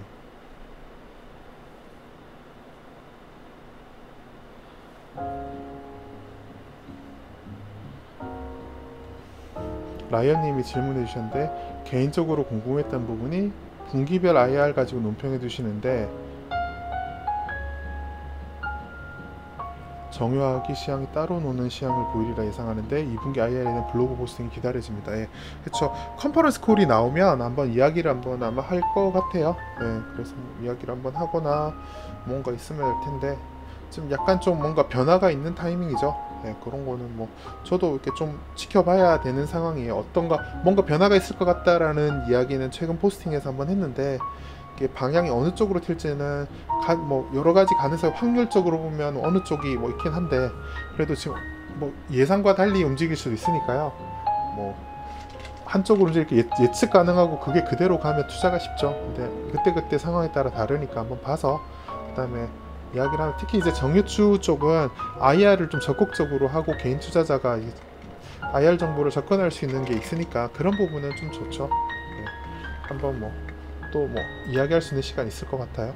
A: 라이언님이 질문해 주셨는데, 개인적으로 궁금했던 부분이 분기별 IR 가지고 논평해 주시는데 정유하기 시향이 따로 노는 시향을 보이리라 예상하는데 2분기 IR에는 블로그 포스팅이 기다려집니다. 예, 그렇죠. 컨퍼런스 콜이 나오면 한번 이야기를 한번 아마 할 것 같아요. 예, 그래서 이야기를 한번 하거나 뭔가 있으면 할 텐데 지금 약간 좀 뭔가 변화가 있는 타이밍이죠. 예, 그런 거는 뭐 저도 이렇게 좀 지켜봐야 되는 상황이에요. 어떤가 뭔가 변화가 있을 것 같다라는 이야기는 최근 포스팅에서 한번 했는데 이게 방향이 어느 쪽으로 튈지는 뭐 여러 가지 가능성, 확률적으로 보면 어느 쪽이 뭐 있긴 한데 그래도 지금 뭐 예상과 달리 움직일 수도 있으니까요. 뭐 한쪽으로 이렇게 예측 가능하고 그게 그대로 가면 투자가 쉽죠. 근데 그때그때 상황에 따라 다르니까 한번 봐서 그다음에 이야기를 하면, 특히 이제 정유추 쪽은 IR을 좀 적극적으로 하고 개인 투자자가 IR 정보를 접근할 수 있는 게 있으니까 그런 부분은 좀 좋죠. 네. 한번 뭐 또 뭐 이야기할 수 있는 시간 있을 것 같아요.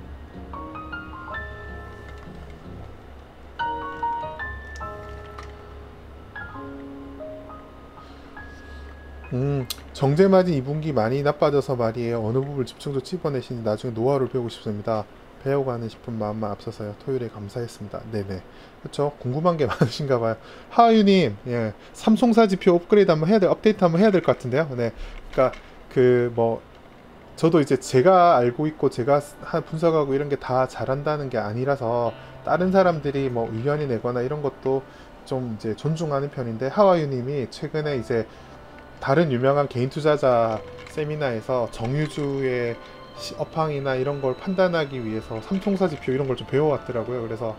A: 정제마진 2분기 많이 나빠져서 말이에요. 어느 부분을 집중적으로 찝어내시니 나중에 노하우를 배우고 싶습니다. 배워가는 싶은 마음만 앞서서요. 토요일에 감사했습니다. 네네. 그쵸. 궁금한 게 많으신가 봐요. 하하유님, 예. 삼성사 지표 업그레이드 한번 해야 돼, 업데이트 한번 해야 될 것 같은데요. 네. 그니까, 저도 이제 제가 알고 있고 제가 분석하고 이런 게 다 잘한다는 게 아니라서 다른 사람들이 뭐 의견이 내거나 이런 것도 좀 이제 존중하는 편인데, 하와유님이 최근에 이제 다른 유명한 개인 투자자 세미나에서 정유주의 업황이나 이런 걸 판단하기 위해서 삼총사 지표 이런 걸 좀 배워왔더라고요. 그래서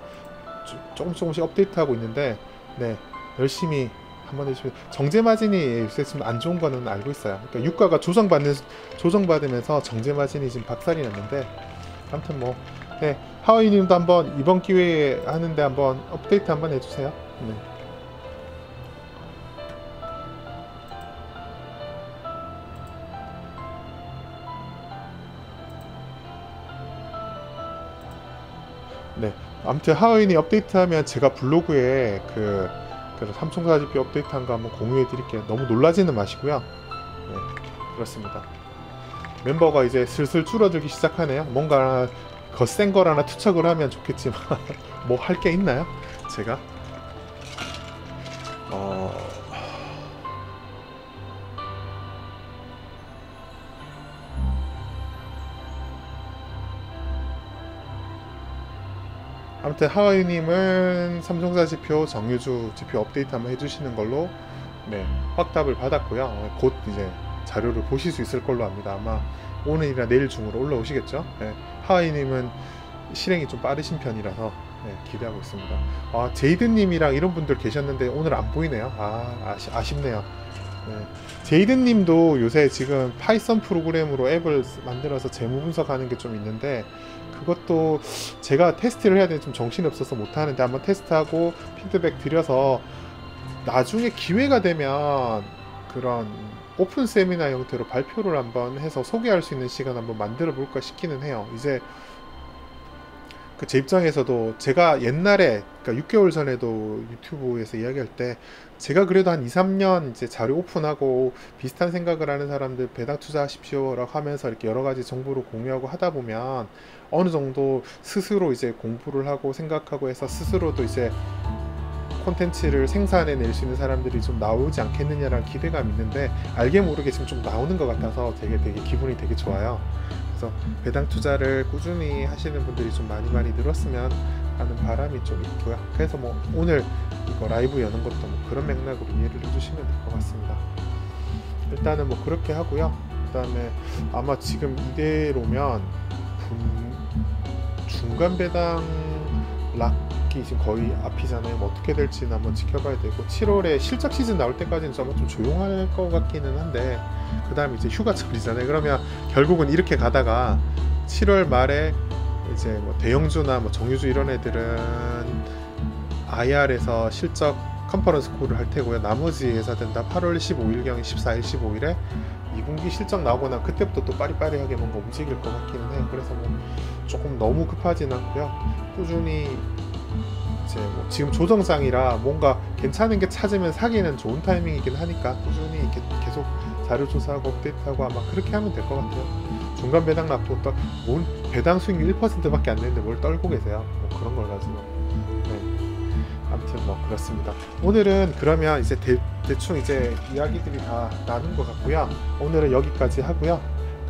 A: 조금씩 업데이트하고 있는데, 네, 열심히 한번 해주시면. 정제 마진이 요새 지금 안 좋은 거는 알고 있어요. 그러니까 유가가 조정받으면서 정제 마진이 지금 박살이 났는데, 아무튼 뭐, 네, 하와이님도 한번 이번 기회에 하는데 한번 업데이트 한번 해주세요. 네. 네, 아무튼 하와이니 업데이트하면 제가 블로그에 그래서 삼총사 지표 업데이트한 거 한번 공유해 드릴게요. 너무 놀라지는 마시고요. 네, 그렇습니다. 멤버가 이제 슬슬 줄어들기 시작하네요. 뭔가 거센 걸 하나 투척을 하면 좋겠지만 뭐 할 게 있나요? 제가 아무튼 하와이님은 삼성사 지표, 정유주 지표 업데이트 한번 해주시는 걸로 네, 확답을 받았고요. 곧 이제 자료를 보실 수 있을 걸로 합니다. 아마 오늘이나 내일 중으로 올라오시겠죠. 네, 하와이님은 실행이 좀 빠르신 편이라서 네, 기대하고 있습니다. 제이든님이랑 이런 분들 계셨는데 오늘 안 보이네요. 아쉽네요. 네. 제이든님도 요새 지금 파이썬 프로그램으로 앱을 만들어서 재무 분석하는 게 좀 있는데 그것도 제가 테스트를 해야 되는데 좀 정신이 없어서 못하는데 한번 테스트하고 피드백 드려서 나중에 기회가 되면 그런 오픈 세미나 형태로 발표를 한번 해서 소개할 수 있는 시간 한번 만들어 볼까 싶기는 해요. 이제 제 입장에서도 제가 옛날에 그러니까 6개월 전에도 유튜브에서 이야기할 때 제가 그래도 한 2, 3년 이제 자료 오픈하고 비슷한 생각을 하는 사람들 배당 투자하십시오라고 하면서 이렇게 여러 가지 정보를 공유하고 하다 보면 어느 정도 스스로 이제 공부를 하고 생각하고 해서 스스로도 이제 콘텐츠를 생산해낼 수 있는 사람들이 좀 나오지 않겠느냐라는 기대감이 있는데 알게 모르게 지금 좀 나오는 것 같아서 되게 기분이 되게 좋아요. 그래서 배당 투자를 꾸준히 하시는 분들이 좀 많이 늘었으면 하는 바람이 좀 있고요. 그래서 뭐 오늘 이거 라이브 여는 것도 뭐 그런 맥락으로 이해를 해주시면 될 것 같습니다. 일단은 뭐 그렇게 하고요. 그 다음에 아마 지금 이대로면 중간 배당 락이 지금 거의 앞이잖아요. 뭐 어떻게 될지는 한번 지켜봐야 되고 7월에 실적 시즌 나올 때까지는 좀 조용할 것 같기는 한데 그 다음에 이제 휴가철이잖아요. 그러면 결국은 이렇게 가다가 7월 말에 이제 뭐 대형주나 뭐 정유주 이런 애들은 IR에서 실적 컨퍼런스 콜을 할 테고요. 나머지 회사들은 다 8월 15일경 14일 15일에 2분기 실적 나오거나 그때부터 또 빠리빠리하게 뭔가 움직일 것 같기는 해요. 그래서 뭐 조금 너무 급하진 않고요. 꾸준히 이제 뭐 지금 조정장이라 뭔가 괜찮은 게 찾으면 사기는 좋은 타이밍이긴 하니까 꾸준히 이렇게 계속 자료 조사하고 업데이트하고 아마 그렇게 하면 될 것 같아요. 중간 배당 납도 또 뭘 배당 수익률 1%밖에 안 되는데 뭘 떨고 계세요. 뭐 그런 걸 가지고. 네. 아무튼 뭐 그렇습니다. 오늘은 그러면 이제 대충 이제 이야기들이 다 나눈 것 같고요. 오늘은 여기까지 하고요.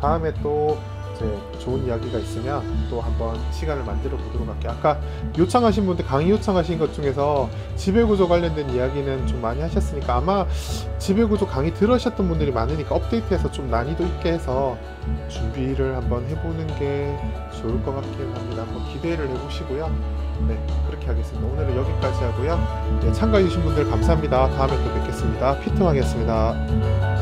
A: 다음에 또 이제 좋은 이야기가 있으면 또 한번 시간을 만들어 보도록 할게요. 아까 요청하신 분들 강의 요청하신 것 중에서 지배구조 관련된 이야기는 좀 많이 하셨으니까 아마 지배구조 강의 들으셨던 분들이 많으니까 업데이트해서 좀 난이도 있게 해서 준비를 한번 해보는 게 좋을 것 같긴 합니다. 한번 기대를 해보시고요. 네, 그렇게 하겠습니다. 오늘은 여기까지 하고요. 네, 참가해주신 분들 감사합니다. 다음에 또 뵙겠습니다. 피트왕이었습니다.